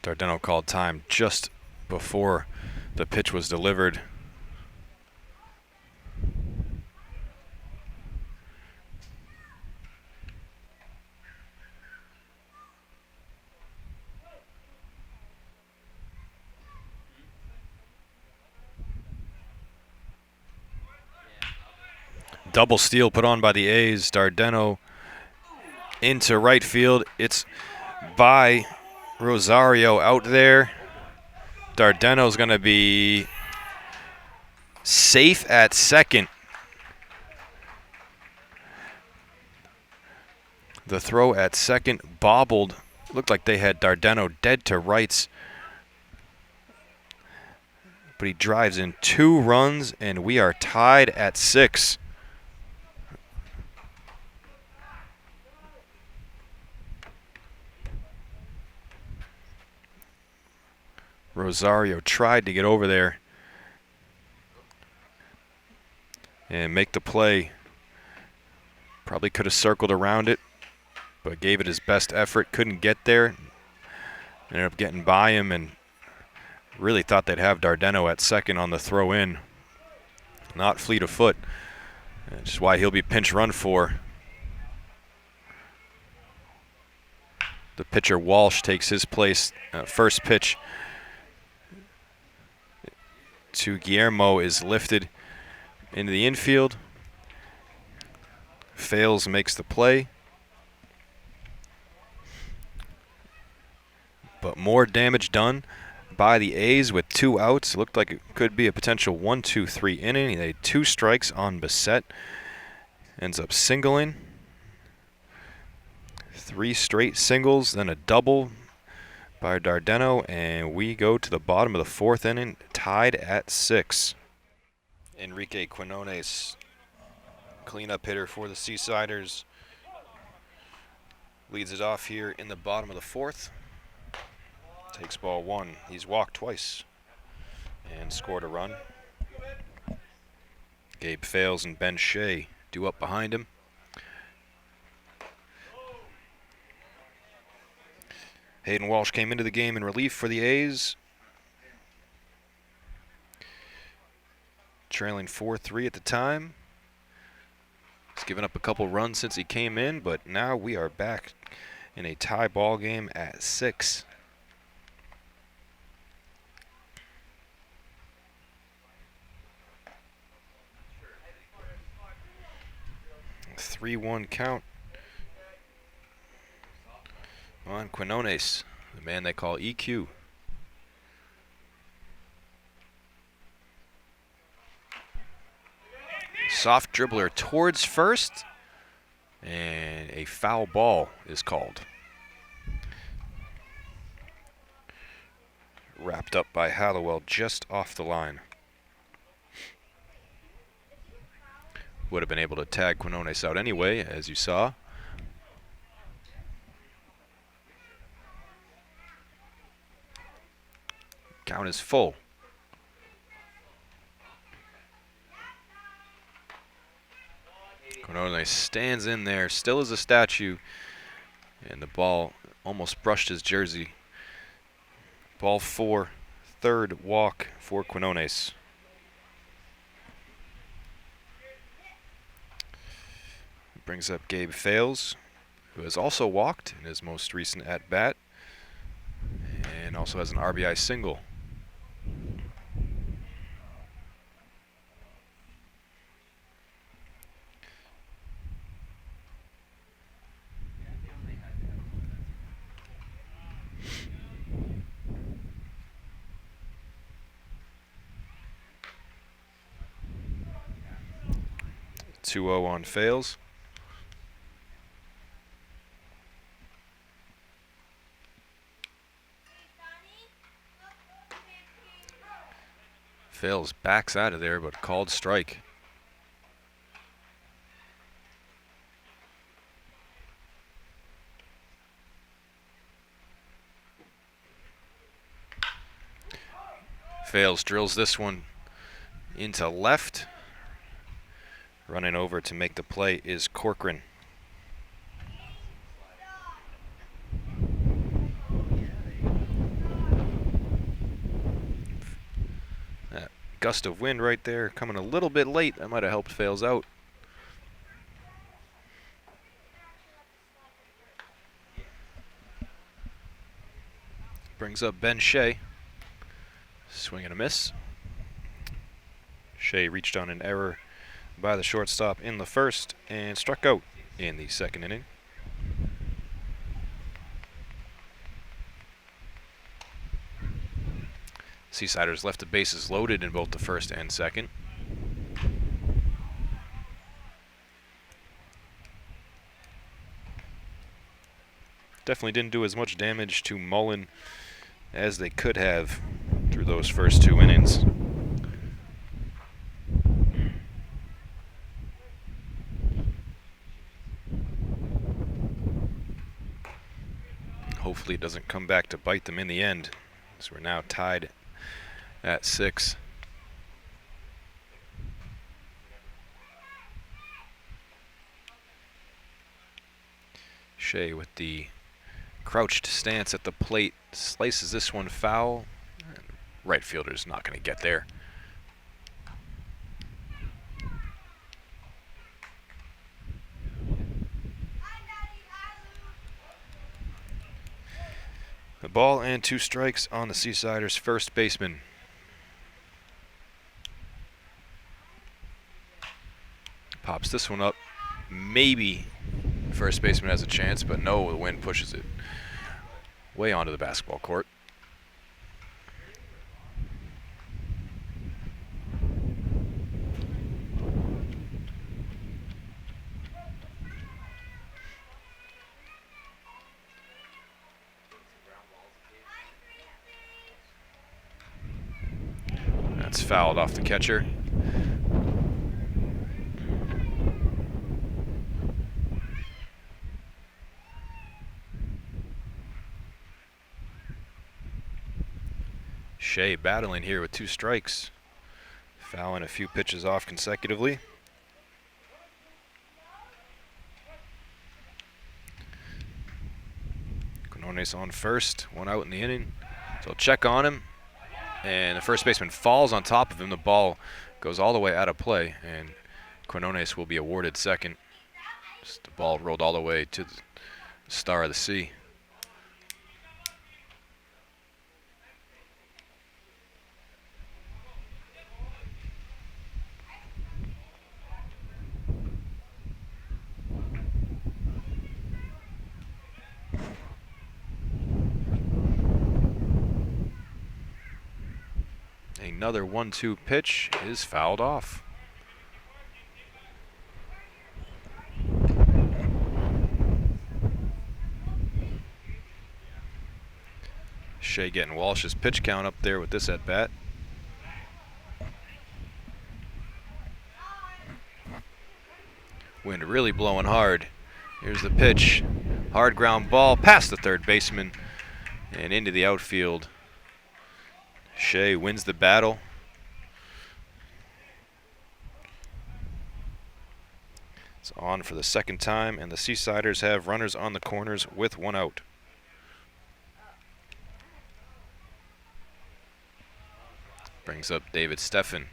Speaker 1: Dardeno called time just before the pitch was delivered. Double steal put on by the A's. Dardeno into right field. It's by Rosario out there. Dardeno's going to be safe at second. The throw at second bobbled. Looked like they had Dardeno dead to rights. But he drives in 2 runs, and we are tied at 6. Rosario tried to get over there and make the play. Probably could have circled around it, but gave it his best effort. Couldn't get there. Ended up getting by him, and really thought they'd have Dardeno at second on the throw in. Not fleet of foot. Which is why he'll be pinch run for. The pitcher Walsh takes his place. First pitch to Guillermo is lifted into the infield. Fails, makes the play. But more damage done by the A's with 2 outs. Looked like it could be a potential 1-2-3 inning. They had 2 strikes on Bissett. Ends up singling. 3 straight singles, then a double by Dardeno, and we go to the bottom of the 4th inning, tied at 6. Enrique Quinones, cleanup hitter for the Seasiders, leads it off here in the bottom of the 4th. Takes ball 1. He's walked twice and scored a run. Gabe Fales and Ben Shea due up behind him. Hayden Walsh came into the game in relief for the A's. Trailing 4-3 at the time. He's given up a couple runs since he came in, but now we are back in a tie ball game at 6. A 3-1 count on Quinones, the man they call EQ. Soft dribbler towards first, and a foul ball is called. Wrapped up by Hallowell just off the line. Would have been able to tag Quinones out anyway, as you saw. Count is full. Quinones stands in there, still as a statue, and the ball almost brushed his jersey. Ball 4, 3rd walk for Quinones. Brings up Gabe Fales, who has also walked in his most recent at-bat, and also has an RBI single. (2-0) on Fales. Fales backs out of there, but called strike. Fales drills this one into left. Running over to make the play is Corcoran. That gust of wind right there coming a little bit late. That might have helped Fales out. Brings up Ben Shea. Swing and a miss. Shea reached on an error by the shortstop in the first and struck out in the second inning. Seasiders left the bases loaded in both the first and second. Definitely didn't do as much damage to Mullen as they could have through those first 2 innings. Hopefully it doesn't come back to bite them in the end, as we're now tied at 6. Shea with the crouched stance at the plate slices this one foul. Right fielder's not going to get there. A ball and 2 strikes on the Seasiders' first baseman. Pops this one up. Maybe first baseman has a chance, but no, the wind pushes it way onto the basketball court. That's fouled off the catcher. Shea battling here with 2 strikes, fouling a few pitches off consecutively. Quinones on first, 1 out in the inning. So check on him, and the first baseman falls on top of him. The ball goes all the way out of play, and Quinones will be awarded second. Just the ball rolled all the way to the star of the sea. Another 1-2 pitch is fouled off. Shea getting Walsh's pitch count up there with this at bat. Wind really blowing hard. Here's the pitch. Hard ground ball past the third baseman and into the outfield. Shea wins the battle. It's on for the second time, and the Seasiders have runners on the corners with 1 out. Brings up David Steffen.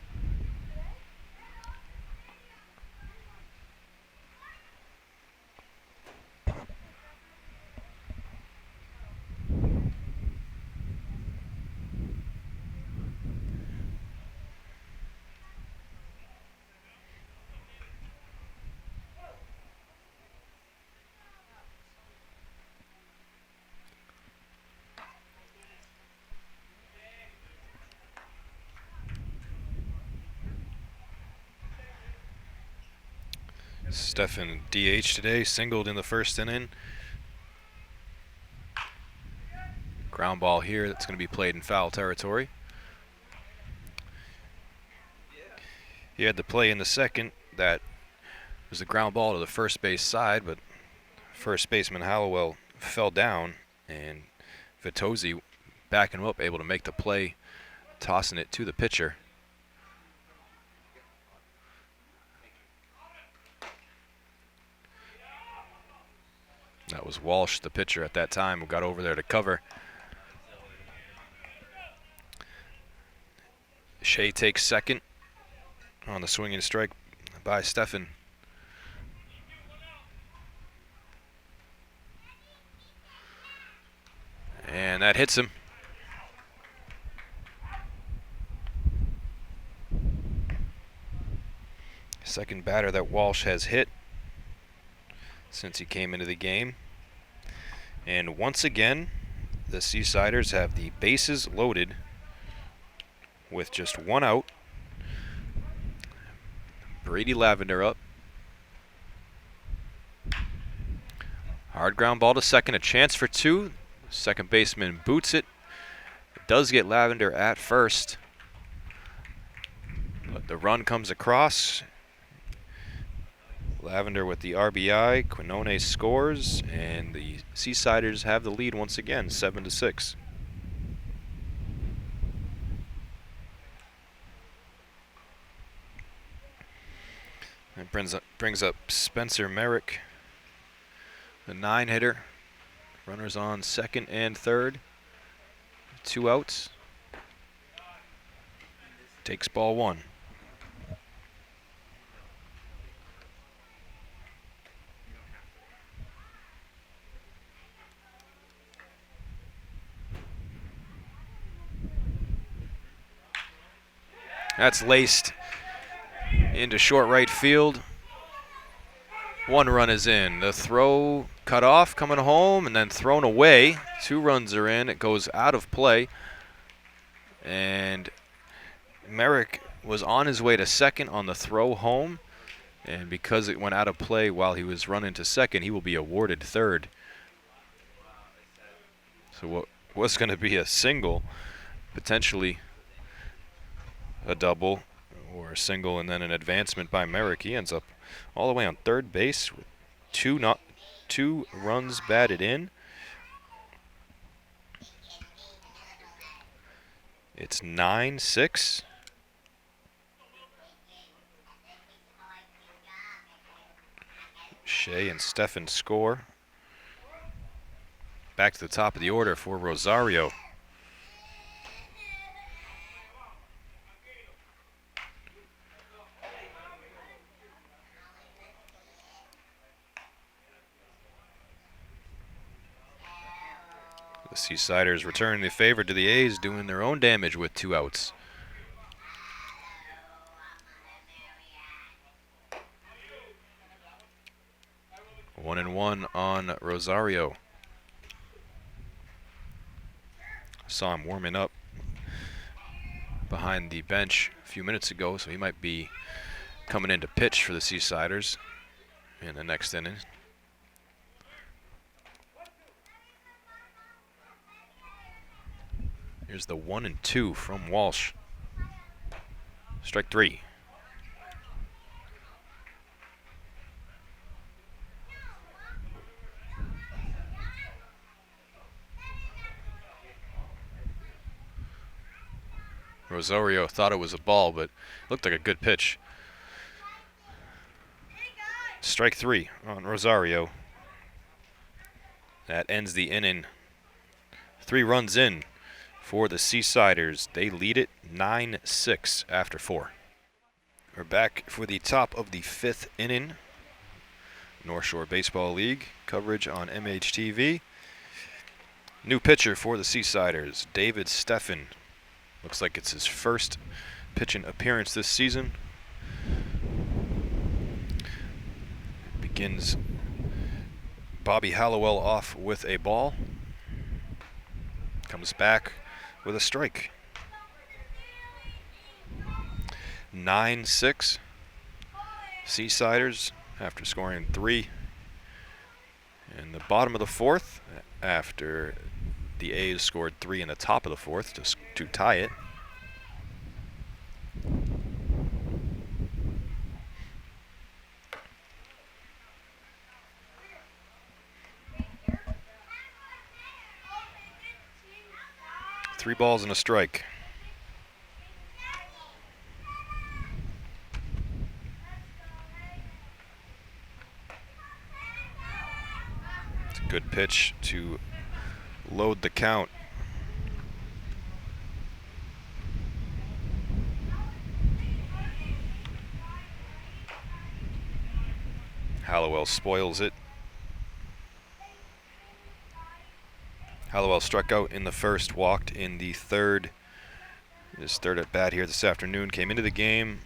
Speaker 1: Steffen DH today, singled in the first inning. Ground ball here that's going to be played in foul territory. He had the play in the second that was a ground ball to the first base side, but first baseman Hallowell fell down, and Vitozzi backing him up, able to make the play, tossing it to the pitcher. That was Walsh, the pitcher at that time, who got over there to cover. Shea takes second on the swinging strike by Steffen. And that hits him. Second batter that Walsh has hit since he came into the game. And once again, the Seasiders have the bases loaded with just one out. Brady Lavender up. Hard ground ball to second, a chance for two. Second baseman boots it. It does get Lavender at first, but the run comes across. Lavender with the RBI. Quinone scores, and the Seasiders have the lead once again, 7-6. It brings up Spencer Merrick, the 9-hitter. Runners on second and third. 2 outs. Takes ball 1. That's laced into short right field. 1 run is in. The throw cut off, coming home, and then thrown away. 2 runs are in. It goes out of play. And Merrick was on his way to second on the throw home. And because it went out of play while he was running to second, he will be awarded third. So what was going to be a single, potentially a double, or a single and then an advancement by Merrick. He ends up all the way on third base with 2 runs batted in. It's 9-6. Shea and Steffen score. Back to the top of the order for Rosario. The Seasiders return the favor to the A's, doing their own damage with 2 outs. One and one on Rosario. Saw him warming up behind the bench a few minutes ago, so he might be coming in to pitch for the Seasiders in the next inning. Here's the 1-2 from Walsh. Strike 3. Rosario thought it was a ball, but looked like a good pitch. Strike 3 on Rosario. That ends the inning. 3 runs in for the Seasiders. They lead it 9-6 after 4. We're back for the top of the 5th inning. North Shore Baseball League coverage on MHTV. New pitcher for the Seasiders, David Steffen. Looks like it's his first pitching appearance this season. Begins Bobby Hallowell off with a ball. Comes back with a strike. 9-6. Seasiders after scoring 3 in the bottom of the 4th, after the A's scored 3 in the top of the 4th to tie it. Three balls and a strike. It's a good pitch to load the count. Hallowell spoils it. Hallowell struck out in the first, walked in the third. His third at bat here this afternoon. Came into the game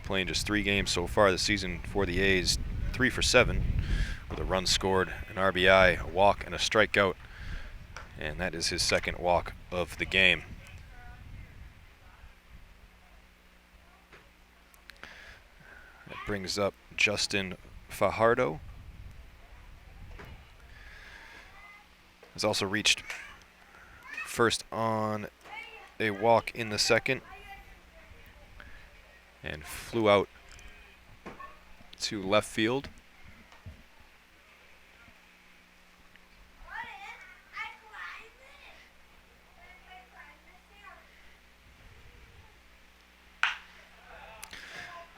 Speaker 1: playing just 3 games so far this season for the A's. 3 for 7 with a run scored, an RBI, a walk, and a strikeout. And that is his second walk of the game. brings up Justin Fajardo. Has also reached first on a walk in the second and flew out to left field.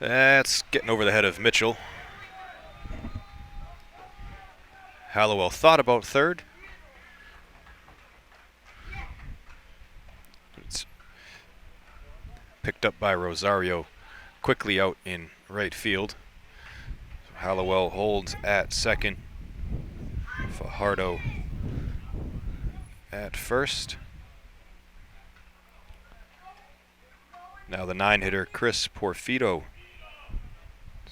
Speaker 1: That's getting over the head of Mitchell. Hallowell thought about third. It's picked up by Rosario quickly out in right field. So Hallowell holds at second. Fajardo at first. Now the 9-hitter Chris Porfido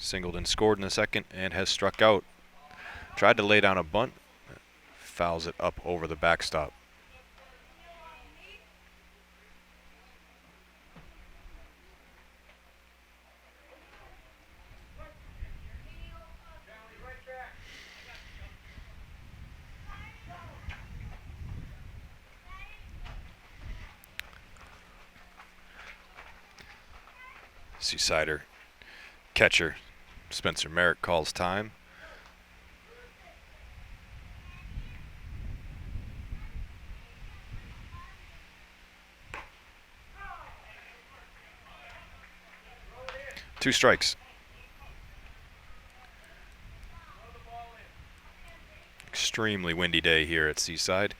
Speaker 1: singled and scored in the second and has struck out. Tried to lay down a bunt, fouls it up over the backstop. Seasider catcher Spencer Merrick calls time. Two strikes. Extremely windy day here at Seaside.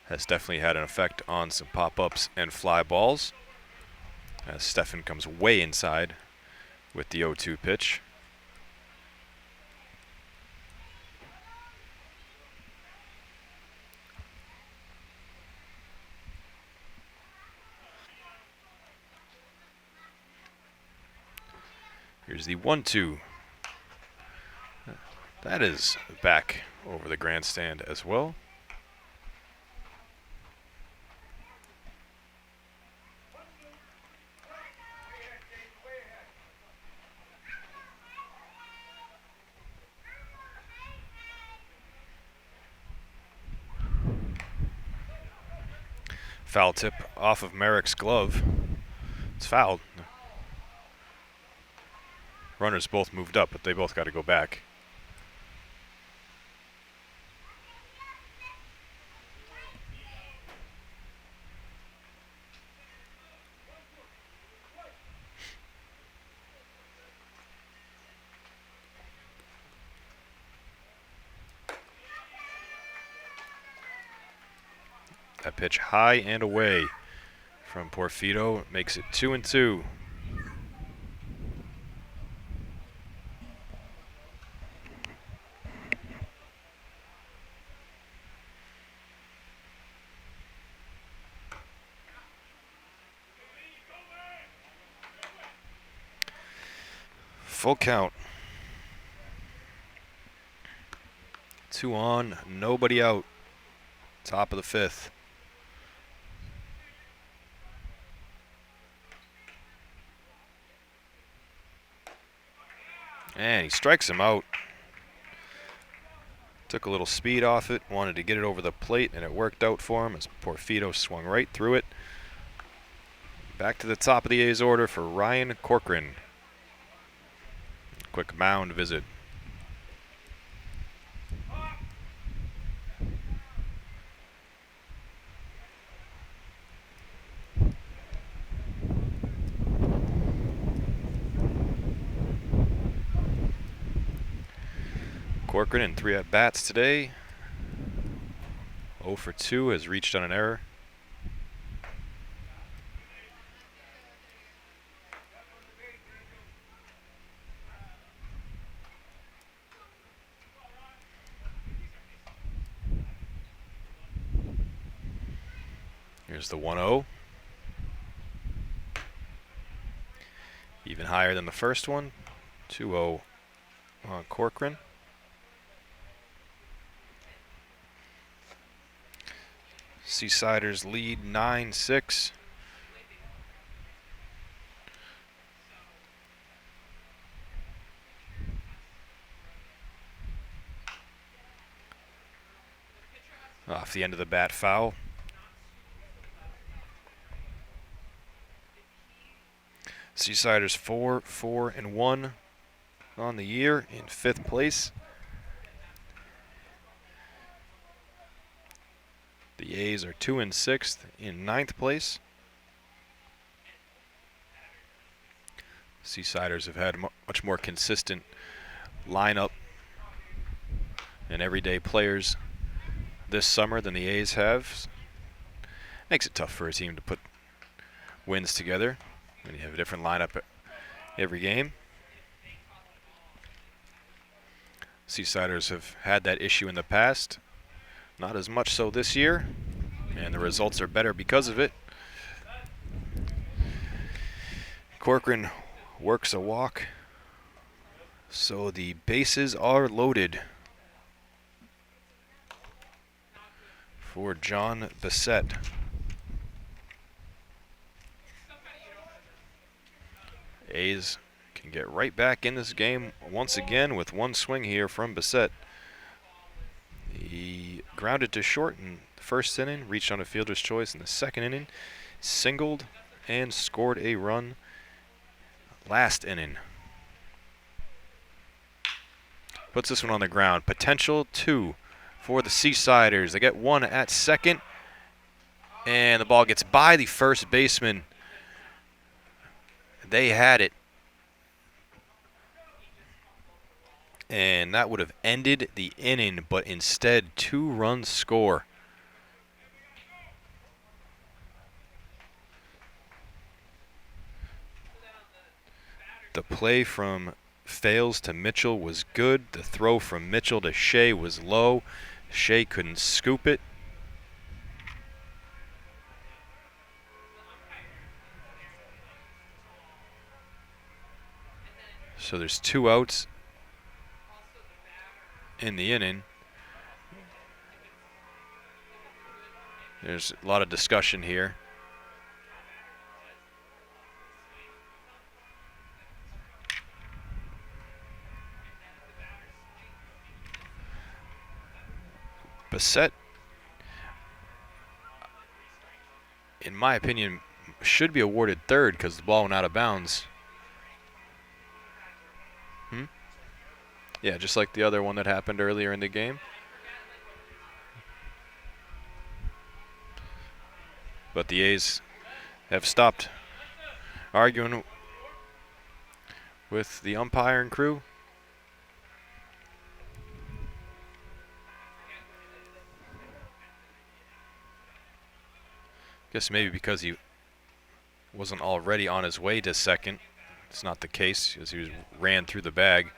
Speaker 1: Has definitely had an effect on some pop-ups and fly balls, as Stefan comes way inside with the 0-2 pitch. Here's the 1-2. That is back over the grandstand as well. Foul tip off of Merrick's glove. It's fouled. Runners both moved up, but they both got to go back. That pitch high and away from Porfido makes it 2-2. Full count. 2 on, nobody out. Top of the 5th. And he strikes him out. Took a little speed off it, wanted to get it over the plate, and it worked out for him as Porfido swung right through it. Back to the top of the A's order for Ryan Corcoran. Quick mound visit. Corcoran in 3 at-bats today. 0 for 2, has reached on an error. Here's the 1-0. Even higher than the first one. 2-0 on Corcoran. Seasiders lead 9-6. Off the end of the bat foul. Seasiders 4-4-1 on the year in 5th place. The A's are 2-6 in 9th place. Seasiders have had much more consistent lineup and everyday players this summer than the A's have. Makes it tough for a team to put wins together when you have a different lineup every game. Seasiders have had that issue in the past, not as much so this year, and the results are better because of it. Corcoran works a walk, so the bases are loaded for John Bissett. A's can get right back in this game once again with one swing here from Bissett. He grounded to short in the first inning, reached on a fielder's choice in the second inning, singled and scored a run last inning. Puts this one on the ground. Potential 2 for the Seasiders. They get 1 at second, and the ball gets by the first baseman. They had it. And that would have ended the inning, but instead 2-run score. The play from Fales to Mitchell was good. The throw from Mitchell to Shea was low. Shea couldn't scoop it. So there's 2 outs in the inning. There's a lot of discussion here. Bissett, in my opinion, should be awarded third because the ball went out of bounds. Yeah, just like the other one that happened earlier in the game. But the A's have stopped arguing with the umpire and crew. Guess maybe because he wasn't already on his way to second. It's not the case as he ran through the bag.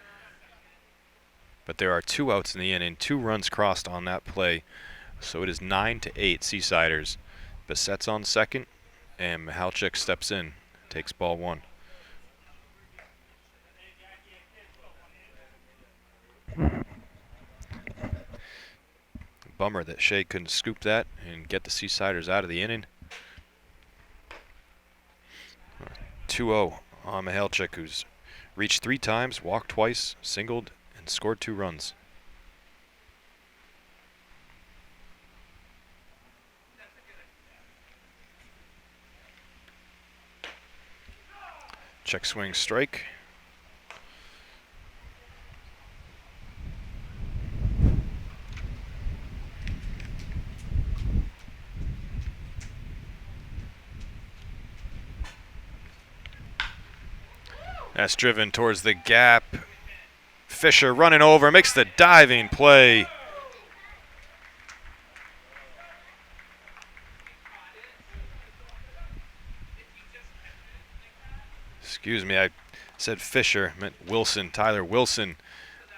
Speaker 1: But there are 2 outs in the inning, 2 runs crossed on that play. So it is 9-8 Seasiders. Bissett's on second, and Mihalchik steps in, takes ball 1. Bummer that Shea couldn't scoop that and get the Seasiders out of the inning. 2-0 on Mihalchik, who's reached 3 times, walked twice, singled, and scored 2 runs. Check swing strike. That's driven towards the gap. Fisher running over, makes the diving play. Excuse me, I said Fisher, meant Wilson, Tyler Wilson,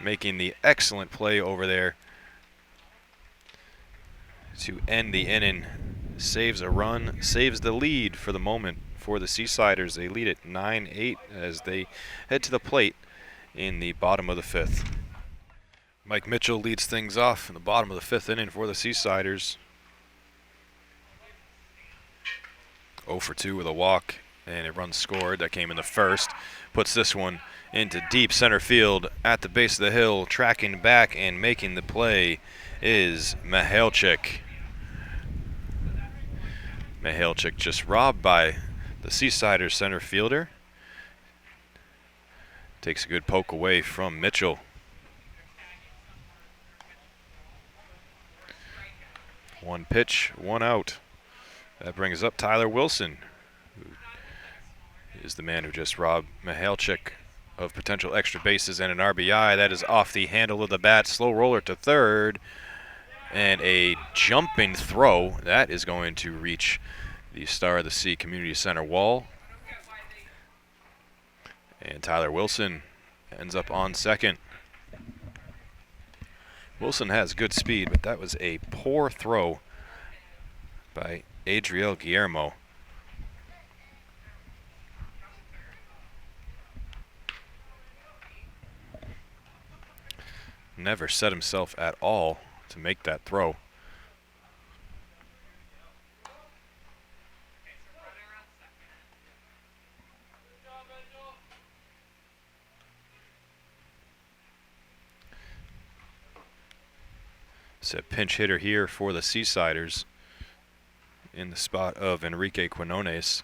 Speaker 1: making the excellent play over there to end the inning. Saves a run, saves the lead for the moment for the Seasiders. They lead it 9-8 as they head to the plate in the bottom of the 5th. Mike Mitchell leads things off in the bottom of the 5th inning for the Seasiders. 0 for 2 with a walk and a run scored. That came in the first. Puts this one into deep center field at the base of the hill, tracking back and making the play is Mihalchik. Mihalchik just robbed by the Seasiders center fielder. Takes a good poke away from Mitchell. One pitch, one out. That brings up Tyler Wilson, who is the man who just robbed Mihalchik of potential extra bases and an RBI. That is off the handle of the bat. Slow roller to third. And a jumping throw. That is going to reach the Star of the Sea Community Center wall. And Tyler Wilson ends up on second. Wilson has good speed, but that was a poor throw by Adriel Guillermo. Never set himself at all to make that throw. It's a pinch hitter here for the Seasiders in the spot of Enrique Quinones.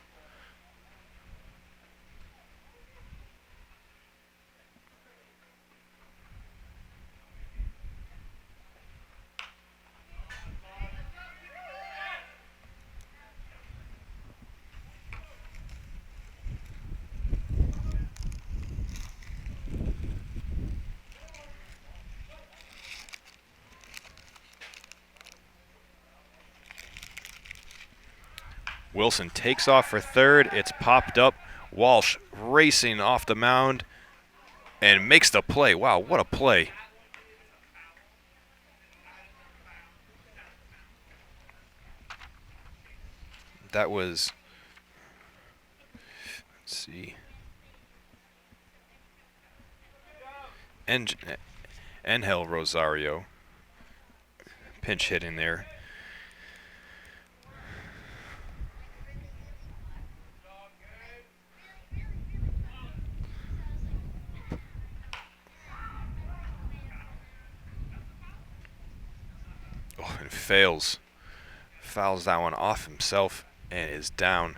Speaker 1: Wilson takes off for third. It's popped up. Walsh racing off the mound and makes the play. Wow, what a play. That was, let's see, Angel Rosario pinch hitting there. Oh, and fouls that one off himself and is down.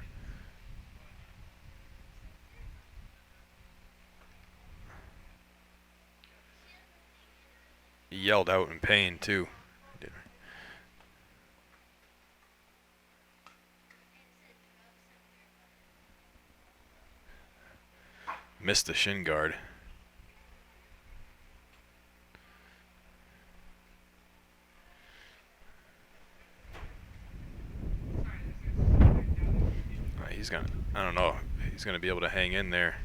Speaker 1: He yelled out in pain too. Missed the shin guard. He's gonna, I don't know, he's gonna be able to hang in there.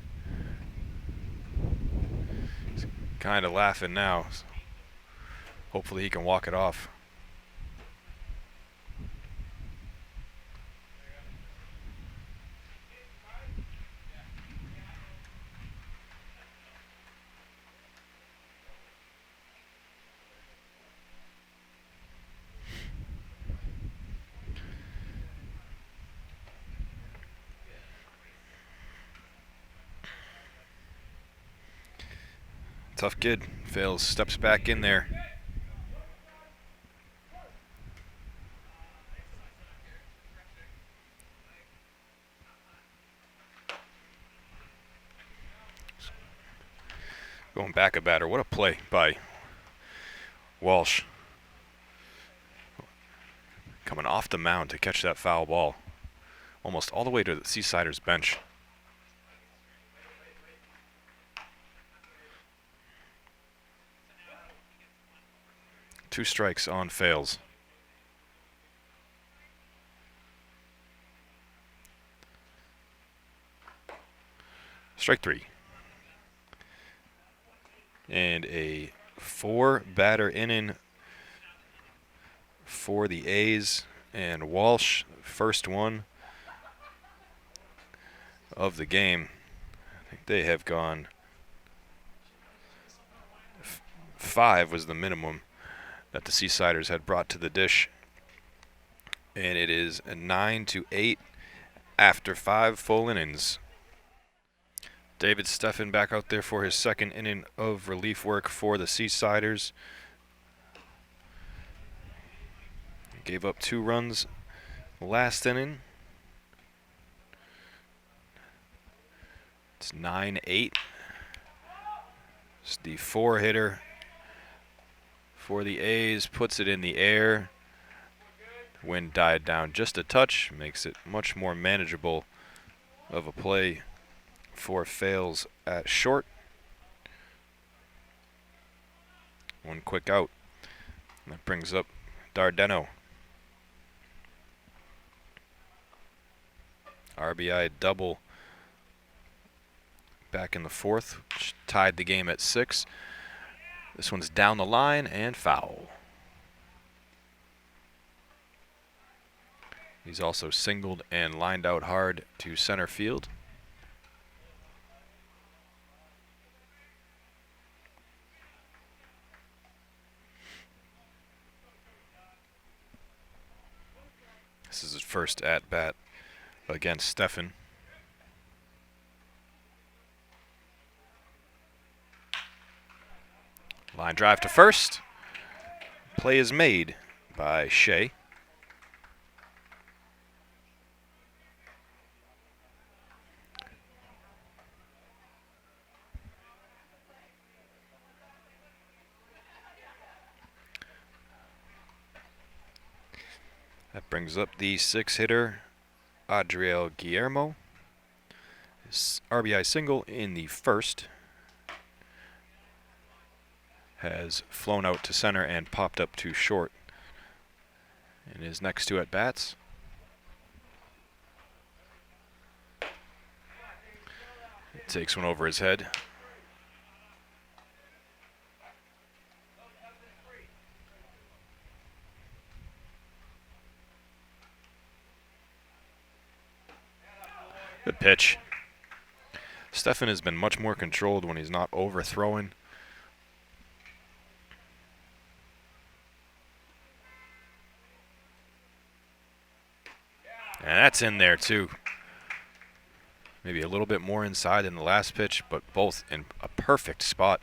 Speaker 1: He's kind of laughing now. So hopefully he can walk it off. Tough kid. Fails, steps back in there. Going back a batter. What a play by Walsh. Coming off the mound to catch that foul ball. Almost all the way to the Seasiders bench. Two strikes on Fails. Strike three. And a 4-batter inning for the A's. And Walsh, first one of the game. I think they have gone 5 was the minimum that the Seasiders had brought to the dish. And it is a 9-8 after 5 full innings. David Steffen back out there for his second inning of relief work for the Seasiders. Gave up 2 runs last inning. It's 9-8. It's the 4-hitter for the A's, puts it in the air. Wind died down just a touch, makes it much more manageable of a play for Fales at short. 1 quick out. And that brings up Dardeno. RBI double back in the 4th, which tied the game at 6. This one's down the line and foul. He's also singled and lined out hard to center field. This is his first at-bat against Steffen. Line drive to first. Play is made by Shea. That brings up the 6-hitter, Adriel Guillermo. His RBI single in the 1st. Has flown out to center and popped up to short in his next 2 at-bats. Takes one over his head. Good pitch. Steffen has been much more controlled when he's not overthrowing. And that's in there too. Maybe a little bit more inside than the last pitch, but both in a perfect spot.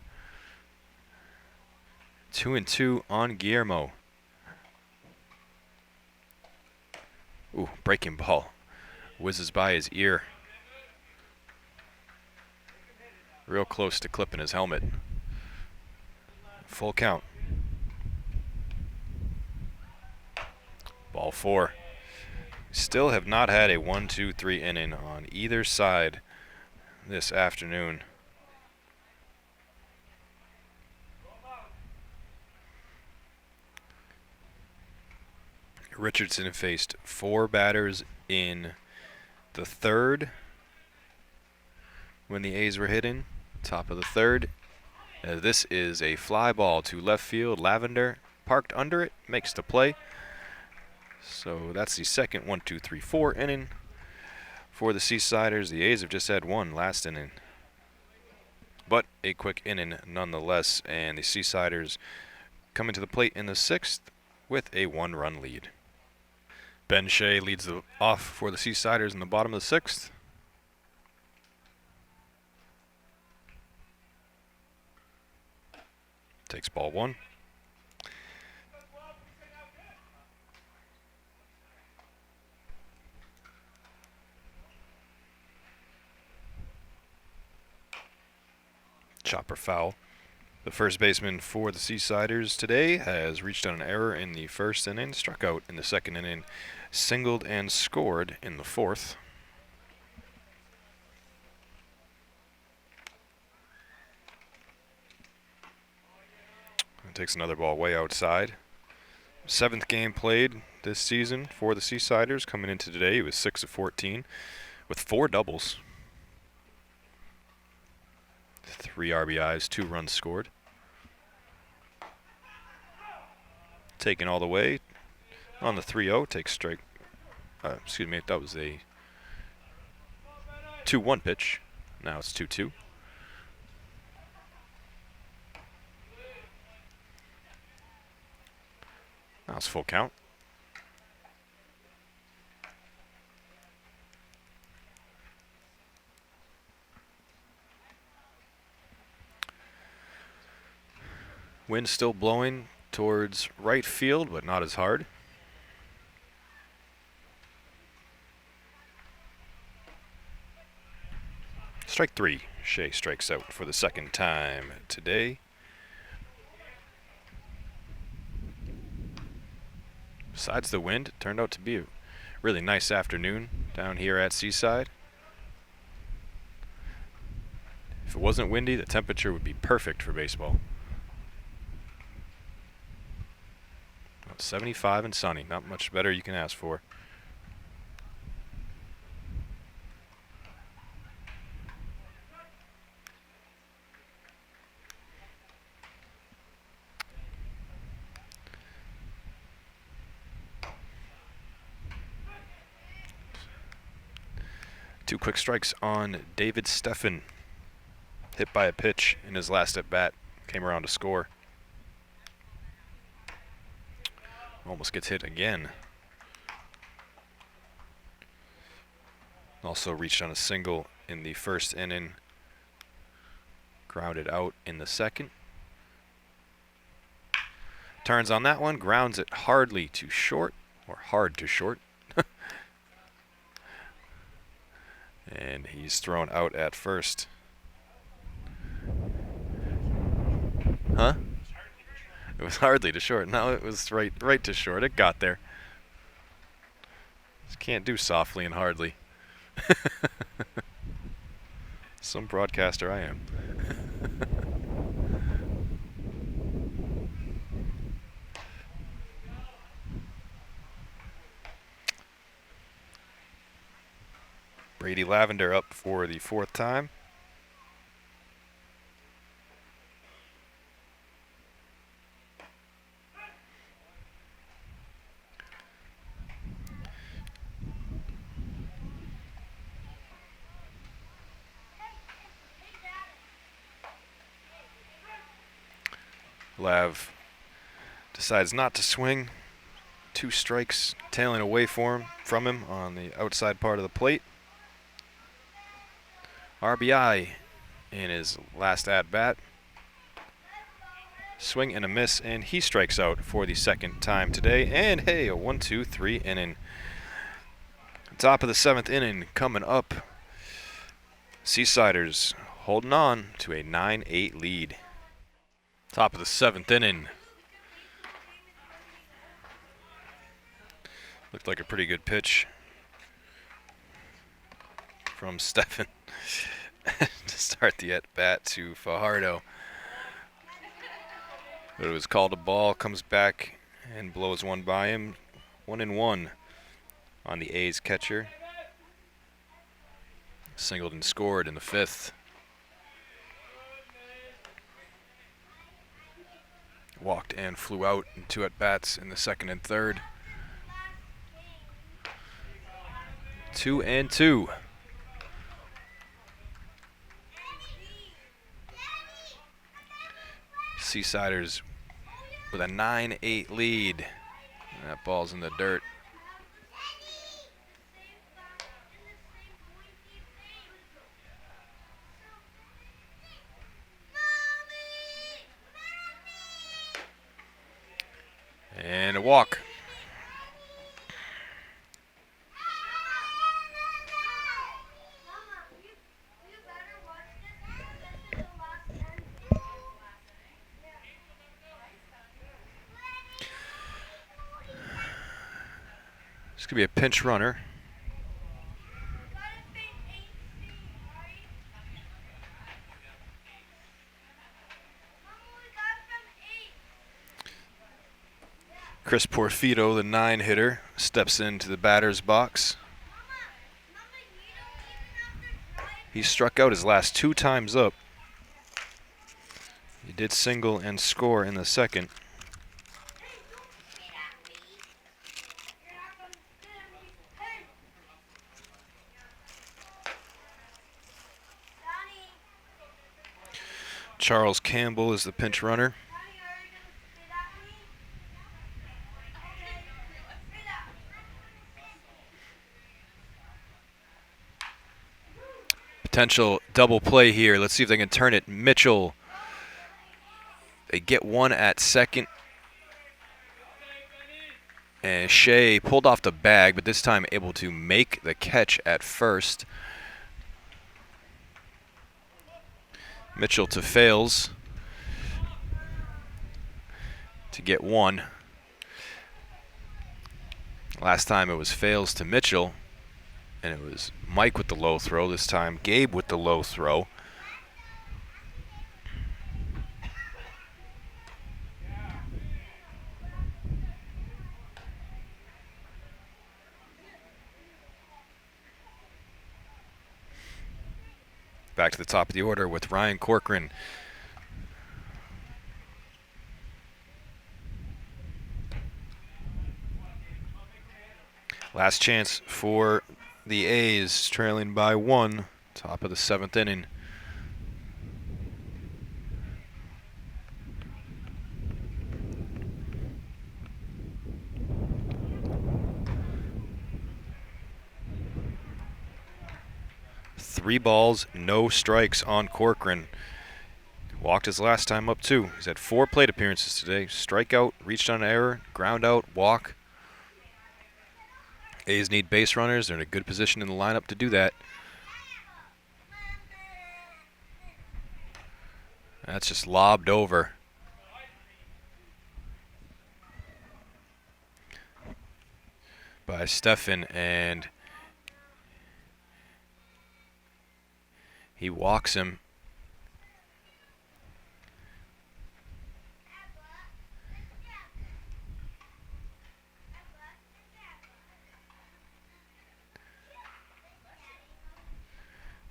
Speaker 1: 2-2 on Guillermo. Ooh, breaking ball. Whizzes by his ear. Real close to clipping his helmet. Full count. Ball 4. Still have not had a 1-2-3 inning on either side this afternoon. Richardson faced 4 batters in the 3rd when the A's were hitting. Top of the 3rd. This is a fly ball to left field. Lavender parked under it, makes the play. So that's the second 1-2-3-4 inning for the Seasiders. The A's have just had 1 last inning, but a quick inning nonetheless, and the Seasiders coming to the plate in the 6th with a 1-run lead. Ben Shea leads off for the Seasiders in the bottom of the 6th. Takes ball 1. Chopper foul. The first baseman for the Seasiders today has reached on an error in the 1st inning, struck out in the 2nd inning, singled and scored in the 4th. Takes another ball way outside. 7th game played this season for the Seasiders. Coming into today, he was 6 of 14 with 4 doubles. 3 RBIs, 2 runs scored. Taken all the way on the 3-0, takes strike. Excuse me, that was a 2-1 pitch. Now it's 2-2. Now it's full count. Wind still blowing towards right field, but not as hard. Strike 3. Shea strikes out for the second time today. Besides the wind, it turned out to be a really nice afternoon down here at Seaside. If it wasn't windy, the temperature would be perfect for baseball. 75 and sunny, not much better you can ask for. Two quick strikes on David Steffen. Hit by a pitch in his last at bat. Came around to score. Almost gets hit again. Also reached on a single in the first inning. Grounded out in the second. Turns on that one. Grounds it hardly to short. Or hard to short. And he's thrown out at first. Huh? It was hardly to short. No, it was right to short. It got there. Just can't do softly and hardly. Some broadcaster I am. Brady Lavender up for the fourth time. Lav decides not to swing. 2 strikes tailing away from him on the outside part of the plate. RBI in his last at-bat. Swing and a miss, and he strikes out for the second time today. And hey, a 1-2-3 inning. Top of the 7th inning coming up. Seasiders holding on to a 9-8 lead. Top of the 7th inning. Looked like a pretty good pitch from Steffen to start the at-bat to Fajardo. But it was called a ball, comes back and blows one by him. 1-1 on the A's catcher. Singled and scored in the 5th. Walked and flew out in 2 at-bats in the 2nd and 3rd. 2-2. Seasiders with a 9-8 lead. That ball's in the dirt. And a walk. This could be a pinch runner. Chris Porfido, the 9-hitter, steps into the batter's box. He struck out his last 2 times up. He did single and score in the 2nd. Charles Campbell is the pinch runner. Potential double play here. Let's see if they can turn it. Mitchell They get one at second. And Shea pulled off the bag, but this time able to make the catch at first. Mitchell to Fales to get one. Last time it was Fales to Mitchell, and it was Mike with the low throw. This time Gabe with the low throw. Back to the top of the order with Ryan Corcoran. Last chance for the A's, trailing by one, top of the 7th inning. Three balls, no strikes on Corcoran. Walked his last time up too. He's had 4 plate appearances today. Strikeout, reached on an error, ground out, walk. A's need base runners. They're in a good position in the lineup to do that. That's just lobbed over. By Stefan, and he walks him.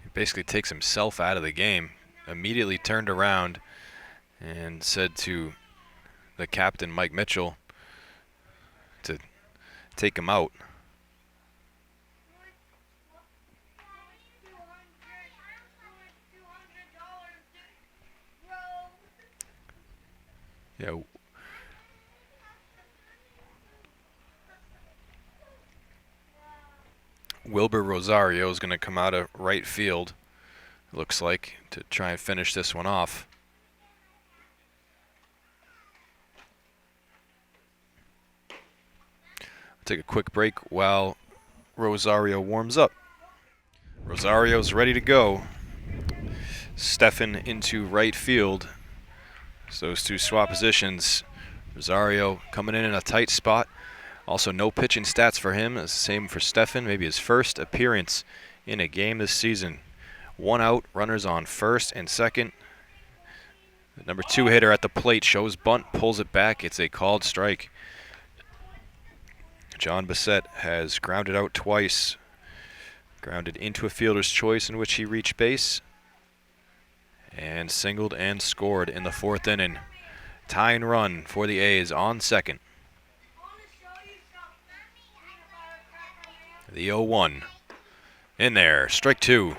Speaker 1: He basically takes himself out of the game. Immediately turned around and said to the captain, Mike Mitchell, to take him out. Yeah. Wilbur Rosario is going to come out of right field, looks like, to try and finish this one off. Take a quick break while Rosario warms up. Rosario's ready to go. Stefan into right field. So those two swap positions. Rosario coming in a tight spot. Also no pitching stats for him. It's the same for Stefan. Maybe his first appearance in a game this season. 1 out, runners on first and second. The number 2 hitter at the plate shows bunt, pulls it back. It's a called strike. John Bissett has grounded out twice. Grounded into a fielder's choice in which he reached base. And singled and scored in the 4th inning. Tying run for the A's on second. The 0-1. In there, strike 2.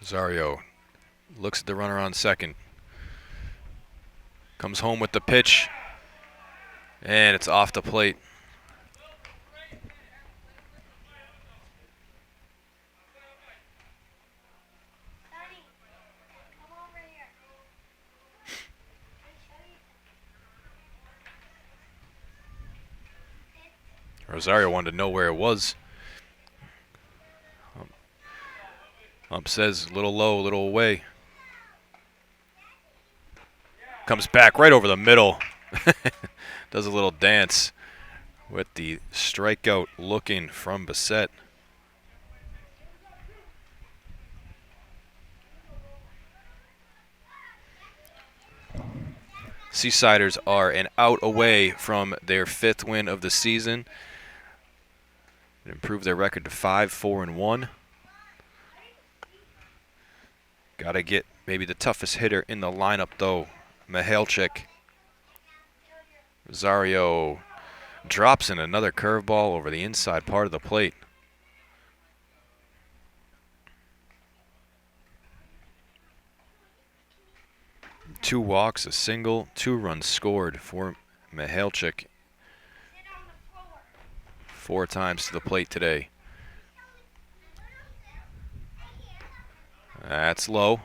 Speaker 1: Rosario looks at the runner on second. Comes home with the pitch. And it's off the plate. Rosario wanted to know where it was. Ump says a little low, a little away. Comes back right over the middle. Does a little dance with the strikeout looking from Bissett. Seasiders are an out away from their 5th win of the season. Improve their record to 5-4-1. Got to get maybe the toughest hitter in the lineup, though, Mihalchik. Rosario drops in another curveball over the inside part of the plate. 2 walks, a single, 2 runs scored for Mihalchik. 4 times to the plate today. That's low.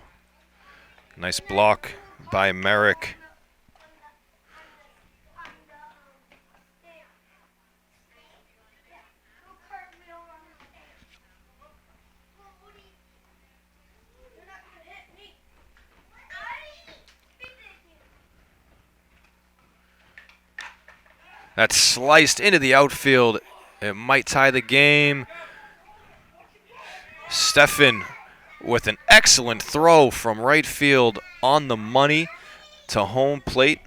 Speaker 1: Nice block by Merrick. That's sliced into the outfield. It might tie the game. Stefan with an excellent throw from right field on the money to home plate.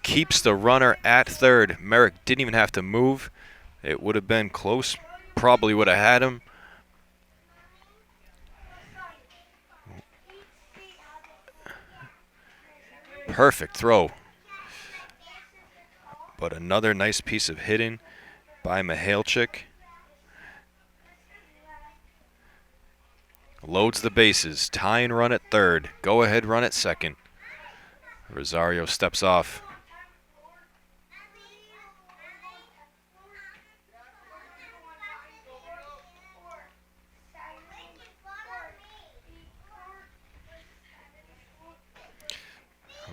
Speaker 1: Keeps the runner at third. Merrick didn't even have to move. It would have been close. Probably would have had him. Perfect throw. But another nice piece of hitting by Mihalchik. Loads the bases. Tying run at third. Go ahead run at second. Rosario steps off.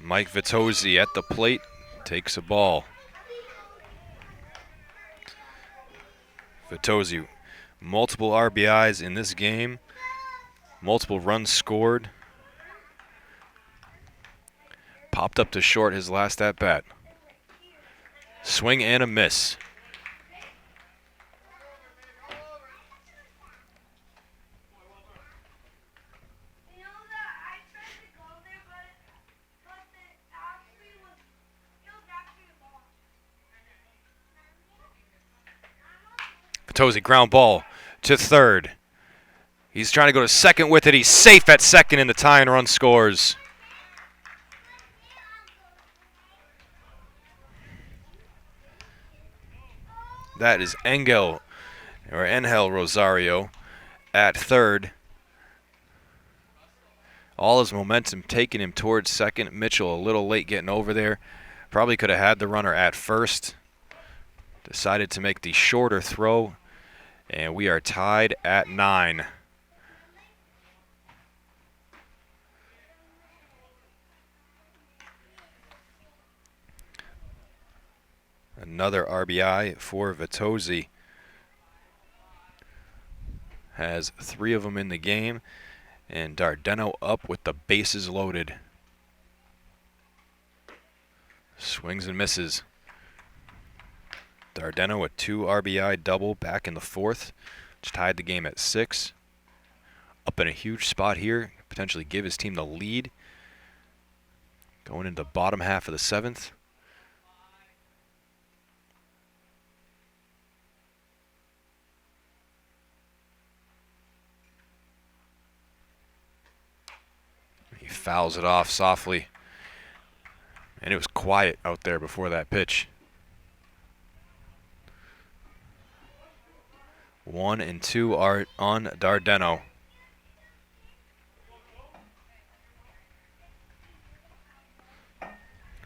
Speaker 1: Mike Vitozzi at the plate takes a ball. Vitozzi, multiple RBIs in this game, multiple runs scored. Popped up to short his last at bat. Swing and a miss. Vitozzi, ground ball to third. He's trying to go to second with it. He's safe at second, and the tying run scores. That is Angel Rosario at third. All his momentum taking him towards second. Mitchell a little late getting over there. Probably could have had the runner at first. Decided to make the shorter throw. And we are tied at 9. Another RBI for Vitozzi. Has 3 of them in the game. And Dardeno up with the bases loaded. Swings and misses. Dardeno a 2 RBI double back in the 4th, which tied the game at 6. Up in a huge spot here, potentially give his team the lead. Going into the bottom half of the 7th. He fouls it off softly. And it was quiet out there before that pitch. 1 and 2 are on Dardeno.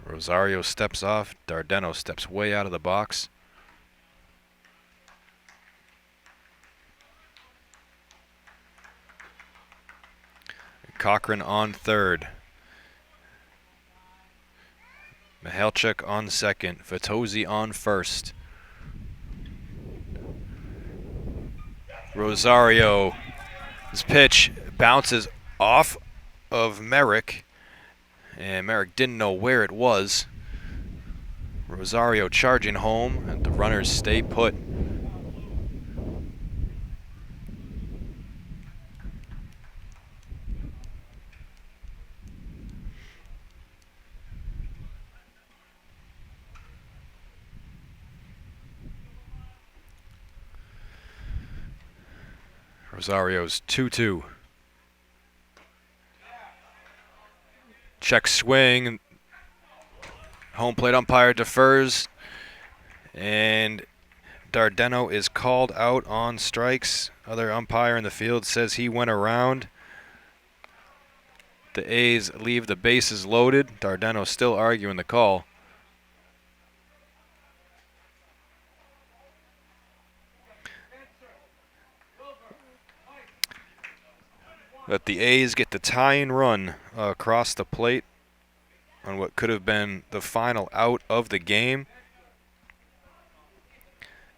Speaker 1: Rosario steps off. Dardeno steps way out of the box. Cochran on third. Mihalchik on second. Vitozzi on first. Rosario. His pitch bounces off of Merrick. And Merrick didn't know where it was. Rosario charging home, and the runners stay put. Rosario's 2-2. Check swing. Home plate umpire defers. And Dardeno is called out on strikes. Other umpire in the field says he went around. the A's leave the bases loaded. Dardeno still arguing the call. But the A's get the tying run across the plate on what could have been the final out of the game.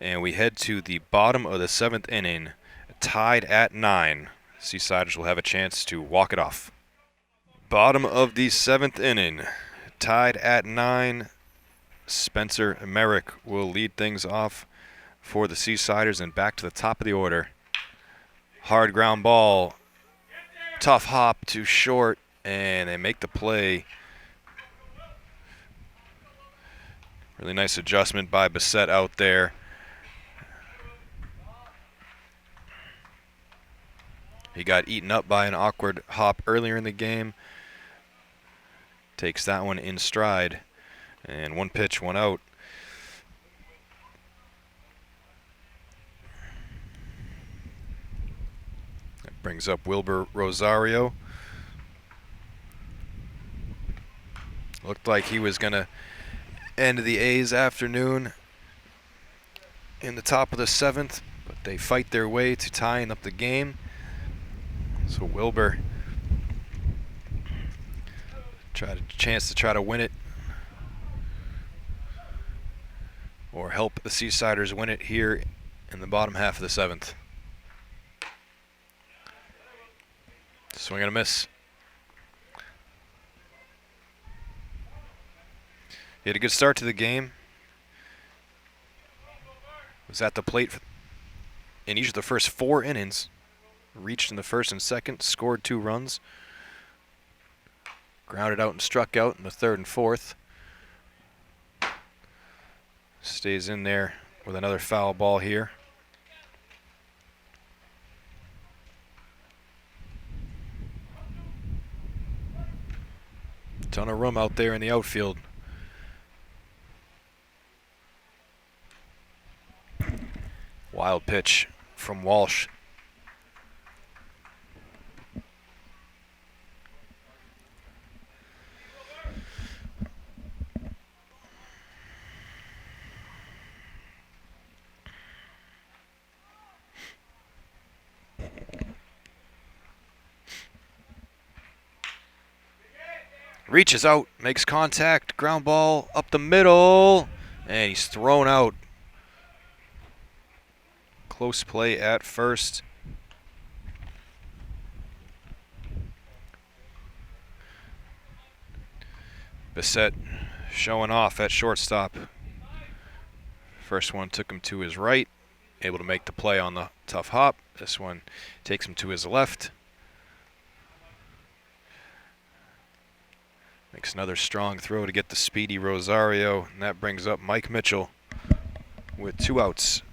Speaker 1: And we head to the bottom of the 7th inning, tied at 9. Seasiders will have a chance to walk it off. Bottom of the 7th inning, tied at 9. Spencer Merrick will lead things off for the Seasiders, and back to the top of the order. Hard ground ball, tough hop to short, and they make the play. Really nice adjustment by Bissett out there. He got eaten up by an awkward hop earlier in the game. Takes that one in stride. And 1 pitch, 1 out. That brings up Wilbur Rosario. Looked like he was going to end the A's afternoon in the top of the 7th, but they fight their way to tying up the game. So Wilbur chance to try to win it, or help the Seasiders win it here in the bottom half of the 7th. Swing and a miss. He had a good start to the game. Was at the plate in each of the first 4 innings. Reached in the first and second, scored 2 runs. Grounded out and struck out in the 3rd and 4th. Stays in there with another foul ball here. Ton of room out there in the outfield. Wild pitch from Walsh. Reaches out, makes contact, ground ball up the middle, and he's thrown out. Close play at first. Bissett showing off at shortstop. First one took him to his right, able to make the play on the tough hop. This one takes him to his left. Makes another strong throw to get the speedy Rosario, and that brings up Mike Mitchell with 2 outs.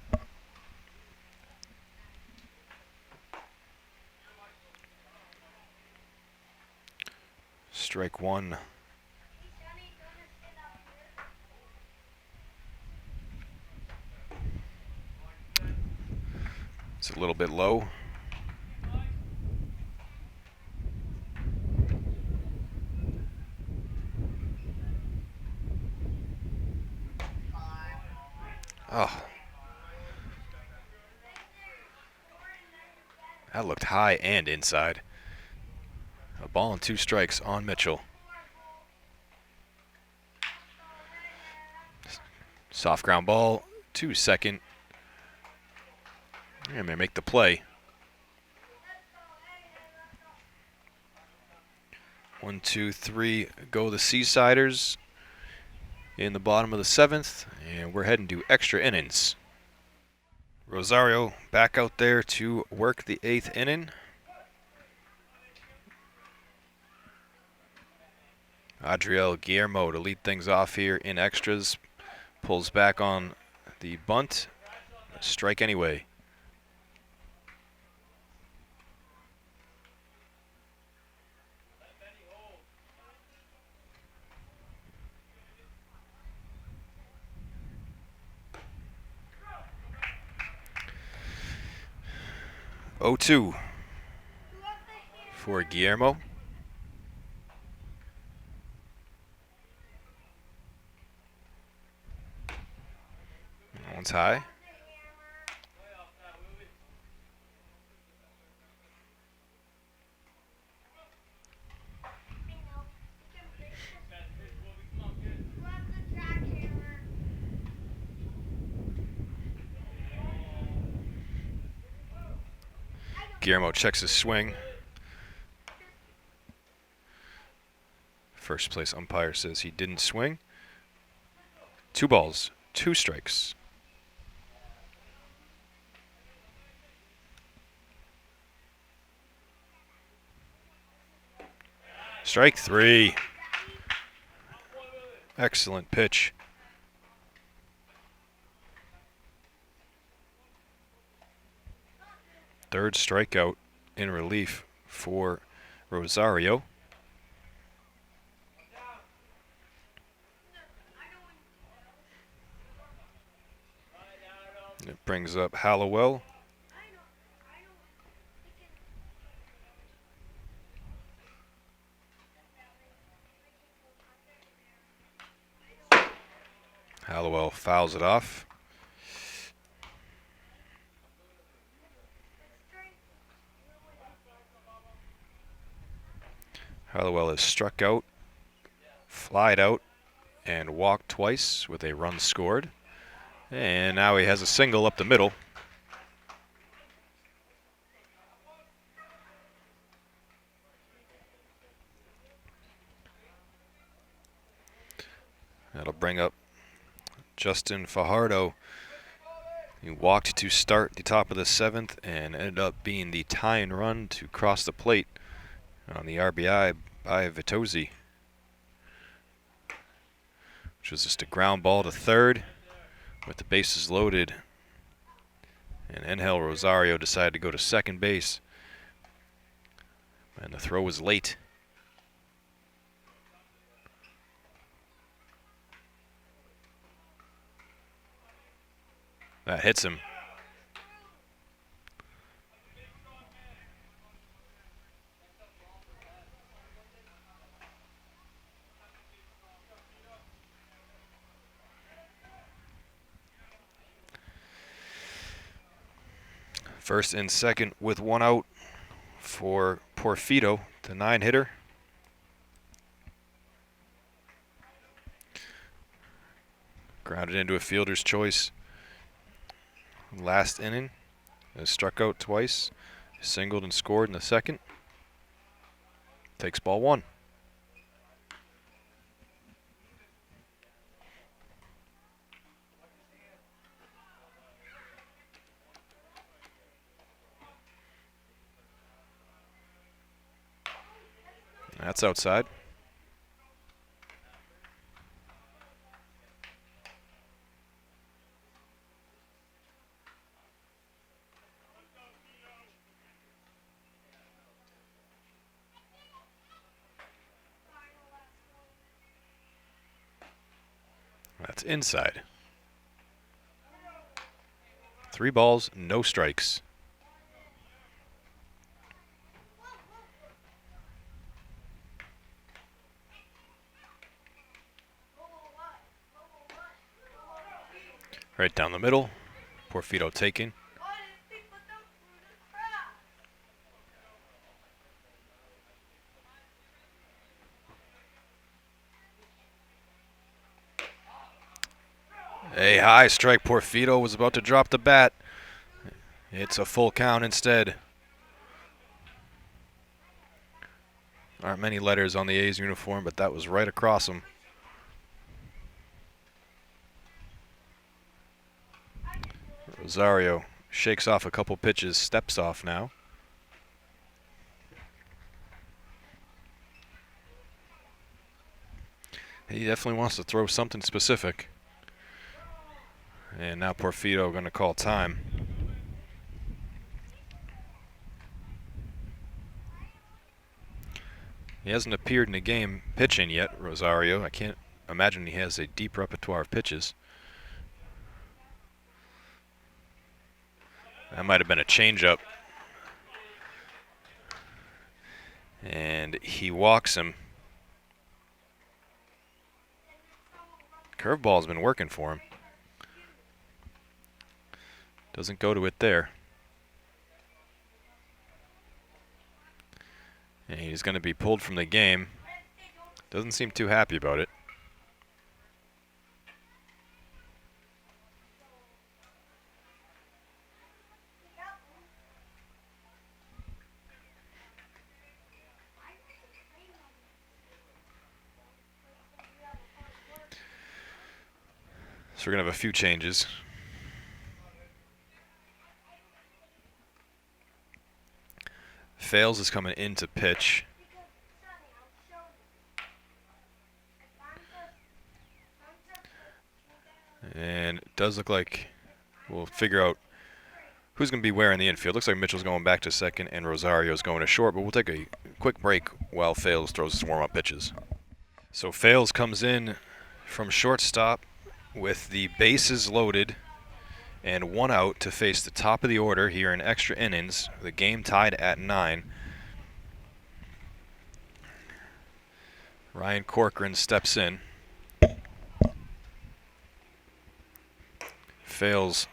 Speaker 1: Strike 1. It's a little bit low. Oh. That looked high and inside. A ball and 2 strikes on Mitchell. Soft ground ball to second. And they make the play. 1, 2, 3 go the Seasiders in the bottom of the 7th, and we're heading to extra innings. Rosario back out there to work the 8th inning. Adriel Guillermo to lead things off here in extras. Pulls back on the bunt. Strike anyway. Oh, 2 for Guillermo. hands high. Guillermo checks his swing. First place umpire says he didn't swing. 2 balls, 2 strikes. Strike 3. Excellent pitch. Third strikeout in relief for Rosario. It brings up Hallowell. Hallowell fouls it off. Hallowell is struck out, flied out, and walked twice with a run scored. And now he has a single up the middle. That'll bring up Justin Fajardo. He walked to start the top of the 7th and ended up being the tying run to cross the plate on the RBI by Vitozzi, which was just a ground ball to third with the bases loaded. And Angel Rosario decided to go to second base, and the throw was late. That hits him. First and second with 1 out for Porfido, the 9-hitter. Grounded into a fielder's choice. Last inning, has struck out twice, singled and scored in the second. Takes ball 1. That's outside. That's inside. 3 balls, no strikes. Right down the middle, Porfido taking. A high strike. Porfido was about to drop the bat. It's a full count instead. Aren't many letters on the A's uniform, but that was right across them. Rosario shakes off a couple pitches, steps off now. He definitely wants to throw something specific. And now Porfido going to call time. He hasn't appeared in a game pitching yet, Rosario. I can't imagine he has a deep repertoire of pitches. That might have been a changeup. And he walks him. Curveball's been working for him. Doesn't go to it there. And he's going to be pulled from the game. Doesn't seem too happy about it. So we're going to have a few changes. Fales is coming in to pitch. And it does look like we'll figure out who's going to be where in the infield. Looks like Mitchell's going back to second and Rosario's going to short, but we'll take a quick break while Fales throws his warm-up pitches. So Fales comes in from shortstop with the bases loaded and 1 out to face the top of the order here in extra innings. The game tied at 9. Ryan Corcoran steps in. Fales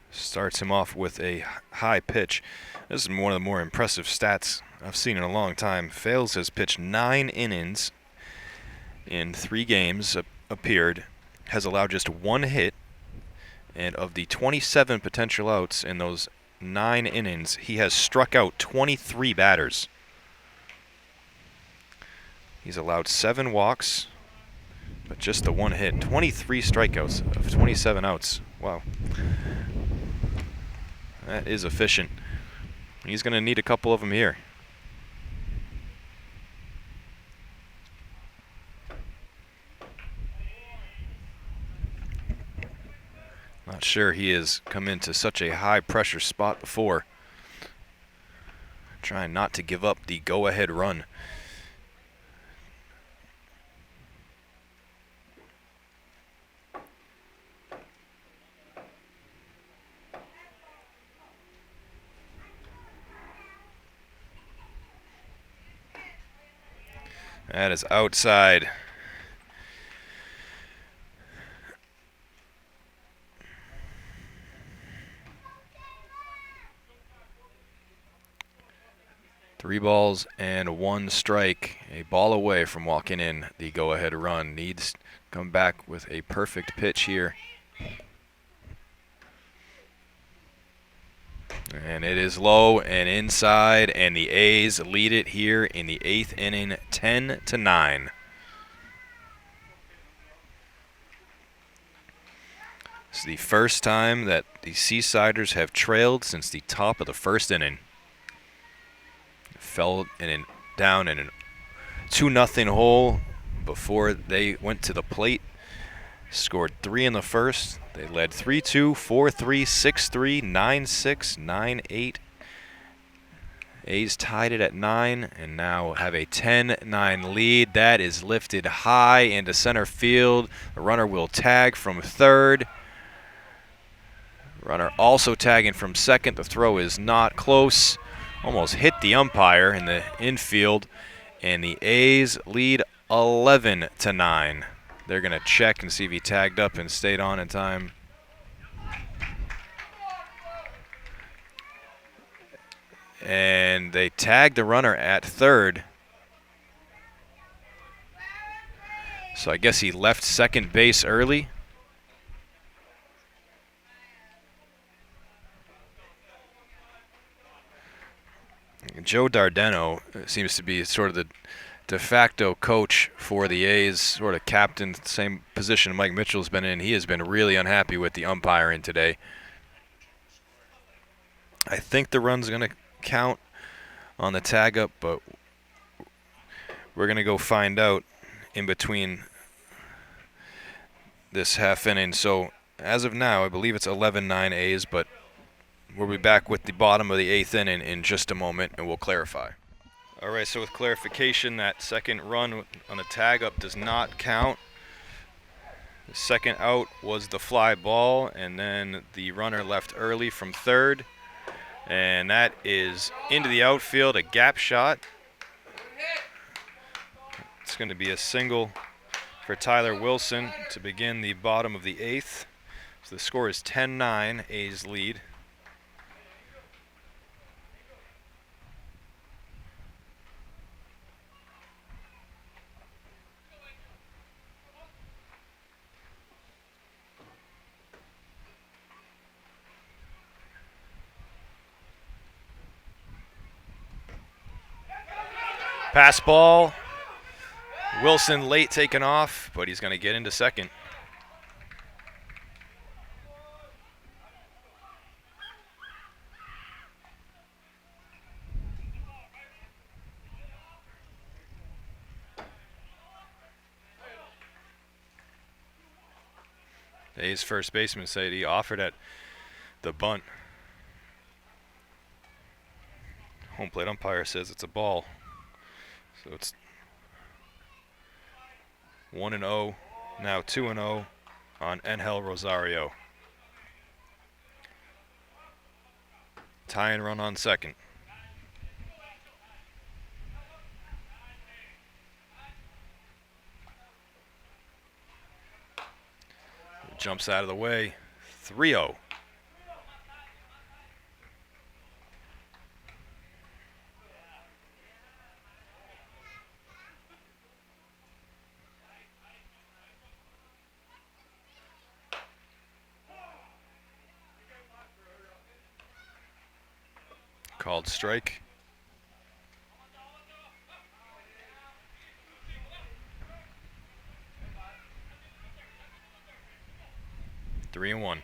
Speaker 1: starts him off with a high pitch. This is one of the more impressive stats I've seen in a long time. Fales has pitched 9 innings in 3 games appeared, has allowed just 1 hit, and of the 27 potential outs in those 9 innings, he has struck out 23 batters. He's allowed 7 walks, but just the 1 hit. 23 strikeouts of 27 outs. Wow. That is efficient. He's going to need a couple of them here. Not sure he has come into such a high pressure spot before. Trying not to give up the go-ahead run. That is outside. Three balls and 1 strike. A ball away from walking in the go-ahead run. Needs to come back with a perfect pitch here. And it is low and inside, and the A's lead it here in the 8th inning, 10-9. It's the first time that the Seasiders have trailed since the top of the 1st inning. Fell down in a 2-0 hole before they went to the plate. Scored 3 in the first. They led 3-2, 4-3, 6-3, 9-6, 9-8. A's tied it at 9 and now have a 10-9 lead. That is lifted high into center field. The runner will tag from third. Runner also tagging from second. The throw is not close. Almost hit the umpire in the infield. And the A's lead 11-9. They're going to check and see if he tagged up and stayed on in time. And they tagged the runner at third. So I guess he left second base early. Joe Dardeno seems to be sort of the de facto coach for the A's, sort of captain, same position Mike Mitchell's been in. He has been really unhappy with the umpiring today. I think the run's going to count on the tag up, but we're going to go find out in between this half inning. So as of now, I believe it's 11-9 A's, but we'll be back with the bottom of the 8th inning in just a moment, and we'll clarify. All right, so with clarification, that second run on the tag up does not count. The second out was the fly ball, and then the runner left early from third. And that is into the outfield, a gap shot. It's going to be a single for Tyler Wilson to begin the bottom of the 8th. So the score is 10-9, A's lead. Pass ball. Wilson late taken off, but he's going to get into second. The A's first baseman said he offered at the bunt. Home plate umpire says it's a ball. So it's 1-0, now 2-0 on Angel Rosario. Tie and run on second. Jumps out of the way. 3-0. Called strike. Three and one.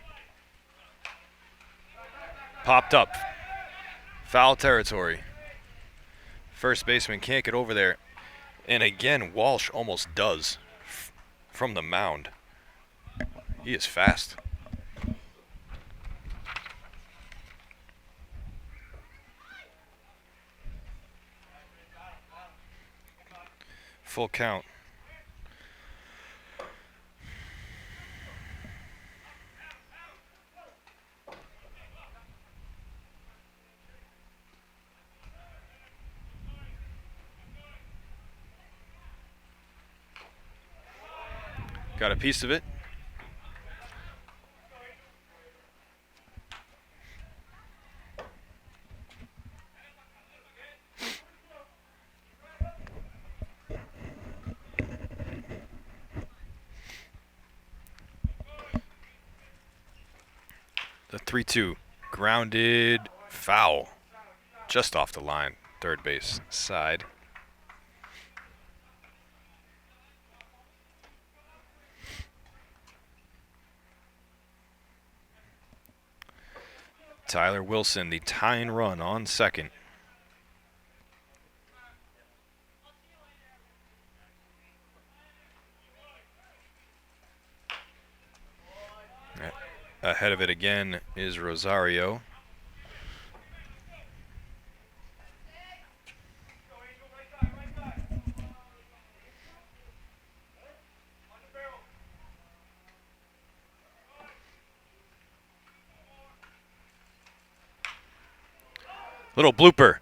Speaker 1: Popped up. Foul territory. First baseman can't get over there. And again, Walsh almost does from the mound. He is fast. Full count. Got a piece of it. The 3-2 grounded foul just off the line, third base side. Tyler Wilson, the tying run on second. Ahead of it again is Rosario. Little blooper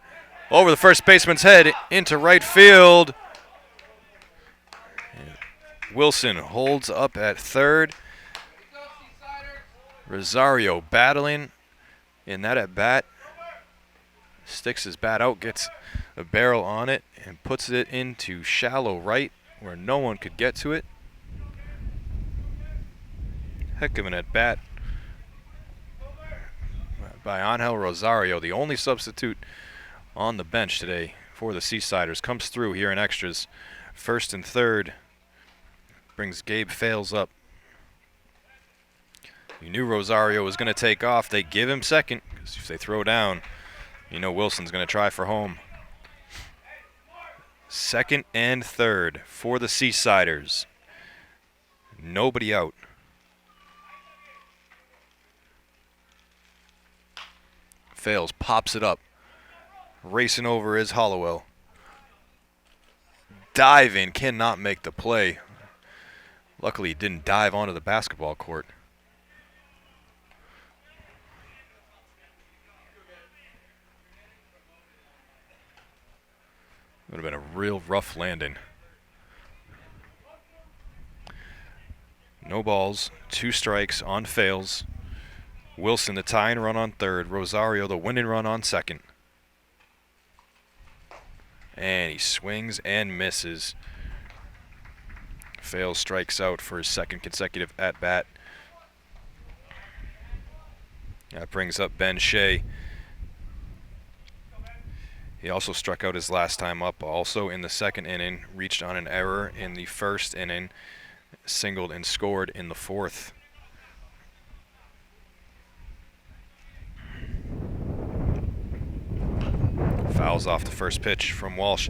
Speaker 1: over the first baseman's head into right field. Wilson holds up at third. Rosario battling in that at bat. Sticks his bat out, gets a barrel on it, and puts it into shallow right where no one could get to it. Heck of an at bat by Angel Rosario, the only substitute on the bench today for the Seasiders. Comes through here in extras. First and third. Brings Gabe Fales up. You knew Rosario was going to take off. They give him second, because if they throw down, you know Wilson's going to try for home. Second and third for the Seasiders. Nobody out. Fales pops it up. Racing over is Hollowell. Diving, cannot make the play. Luckily, he didn't dive onto the basketball court. Would have been a real rough landing. No balls, 2 strikes on fails. Wilson the tying run on third. Rosario the winning run on second. And he swings and misses. Fails, strikes out for his second consecutive at-bat. That brings up Ben Shea. He also struck out his last time up, also in the second inning, reached on an error in the first inning, singled and scored in the fourth. Fouls off the first pitch from Walsh.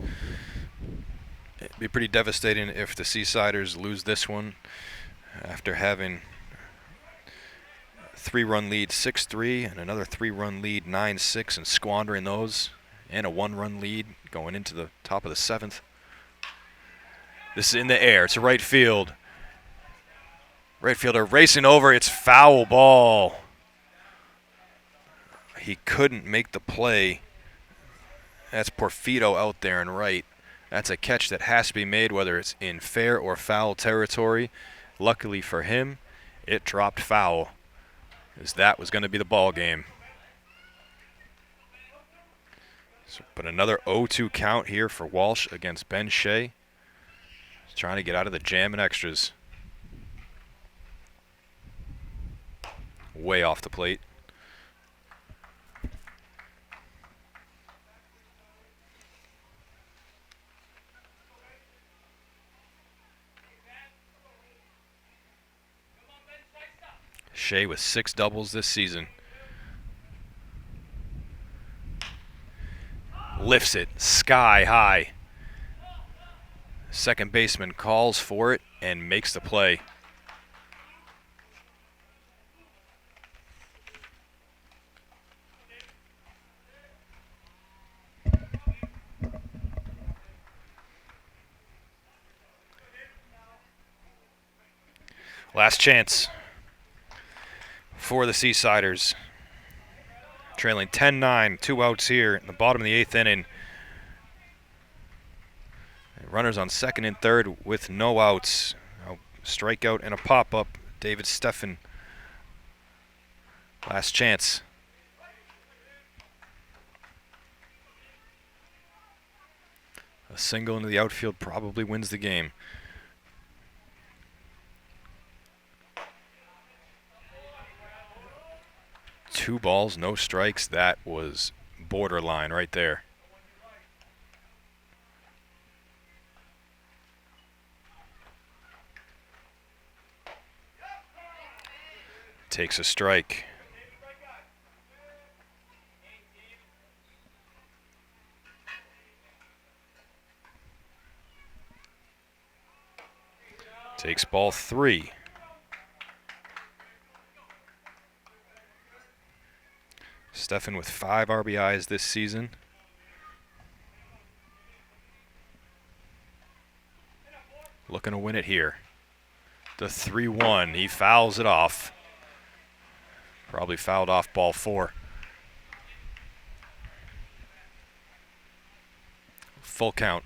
Speaker 1: It'd be pretty devastating if the Seasiders lose this one after having a 3-run lead 6-3 and another 3-run lead 9-6 and squandering those, and a 1-run lead going into the top of the 7th. This is in the air. It's a right field. Right fielder racing over. It's foul ball. He couldn't make the play. That's Porfido out there in right. That's a catch that has to be made, whether it's in fair or foul territory. Luckily for him, it dropped foul, as that was going to be the ball game. So, but another 0-2 count here for Walsh against Ben Shea. He's trying to get out of the jam and extras. Way off the plate. Shea with 6 doubles this season. Lifts it sky high. Second baseman calls for it and makes the play. Last chance for the Seasiders. Trailing 10-9, 2 outs here in the bottom of the 8th inning. Runners on second and third with no outs. A strikeout and a pop-up. David Steffen. Last chance. A single into the outfield probably wins the game. Two balls, no strikes. That was borderline right there. Takes a strike. Takes ball 3. Steffen with 5 RBIs this season. Looking to win it here. The 3-1, he fouls it off. Probably fouled off ball 4. Full count.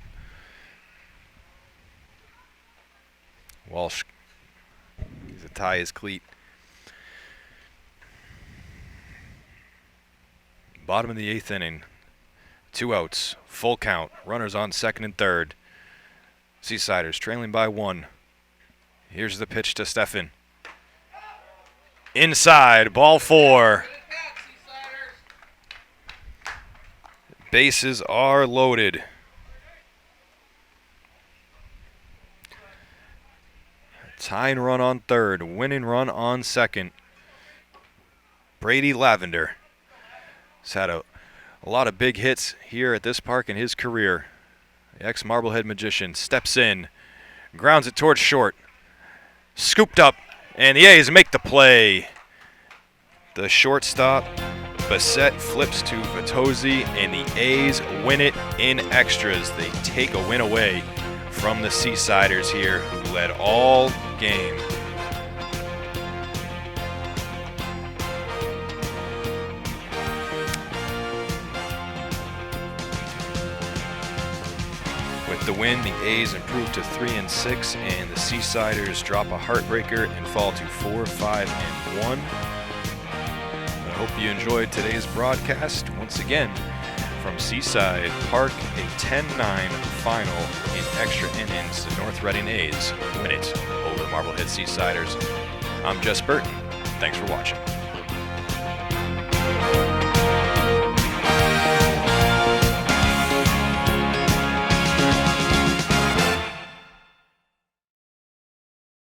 Speaker 1: Walsh needs to tie his cleat. Bottom of the 8th inning. 2 outs. Full count. Runners on second and third. Seasiders trailing by 1. Here's the pitch to Steffen. Inside, ball 4. Bases are loaded. Tying run on third, winning run on second. Brady Lavender has had a lot of big hits here at this park in his career. The ex-Marblehead Magician steps in, grounds it towards short. Scooped up, and the A's make the play. The shortstop, Bassett, flips to Vitozzi, and the A's win it in extras. They take a win away from the Seasiders here, who led all game. With With the win, the A's improve to 3-6, and the Seasiders drop a heartbreaker and fall to 4-5-1. I hope you enjoyed today's broadcast. Once again, from Seaside Park, a 10-9 final in extra innings. The North Reading A's win it over the Marblehead Seasiders. I'm Jess Burton. Thanks for watching.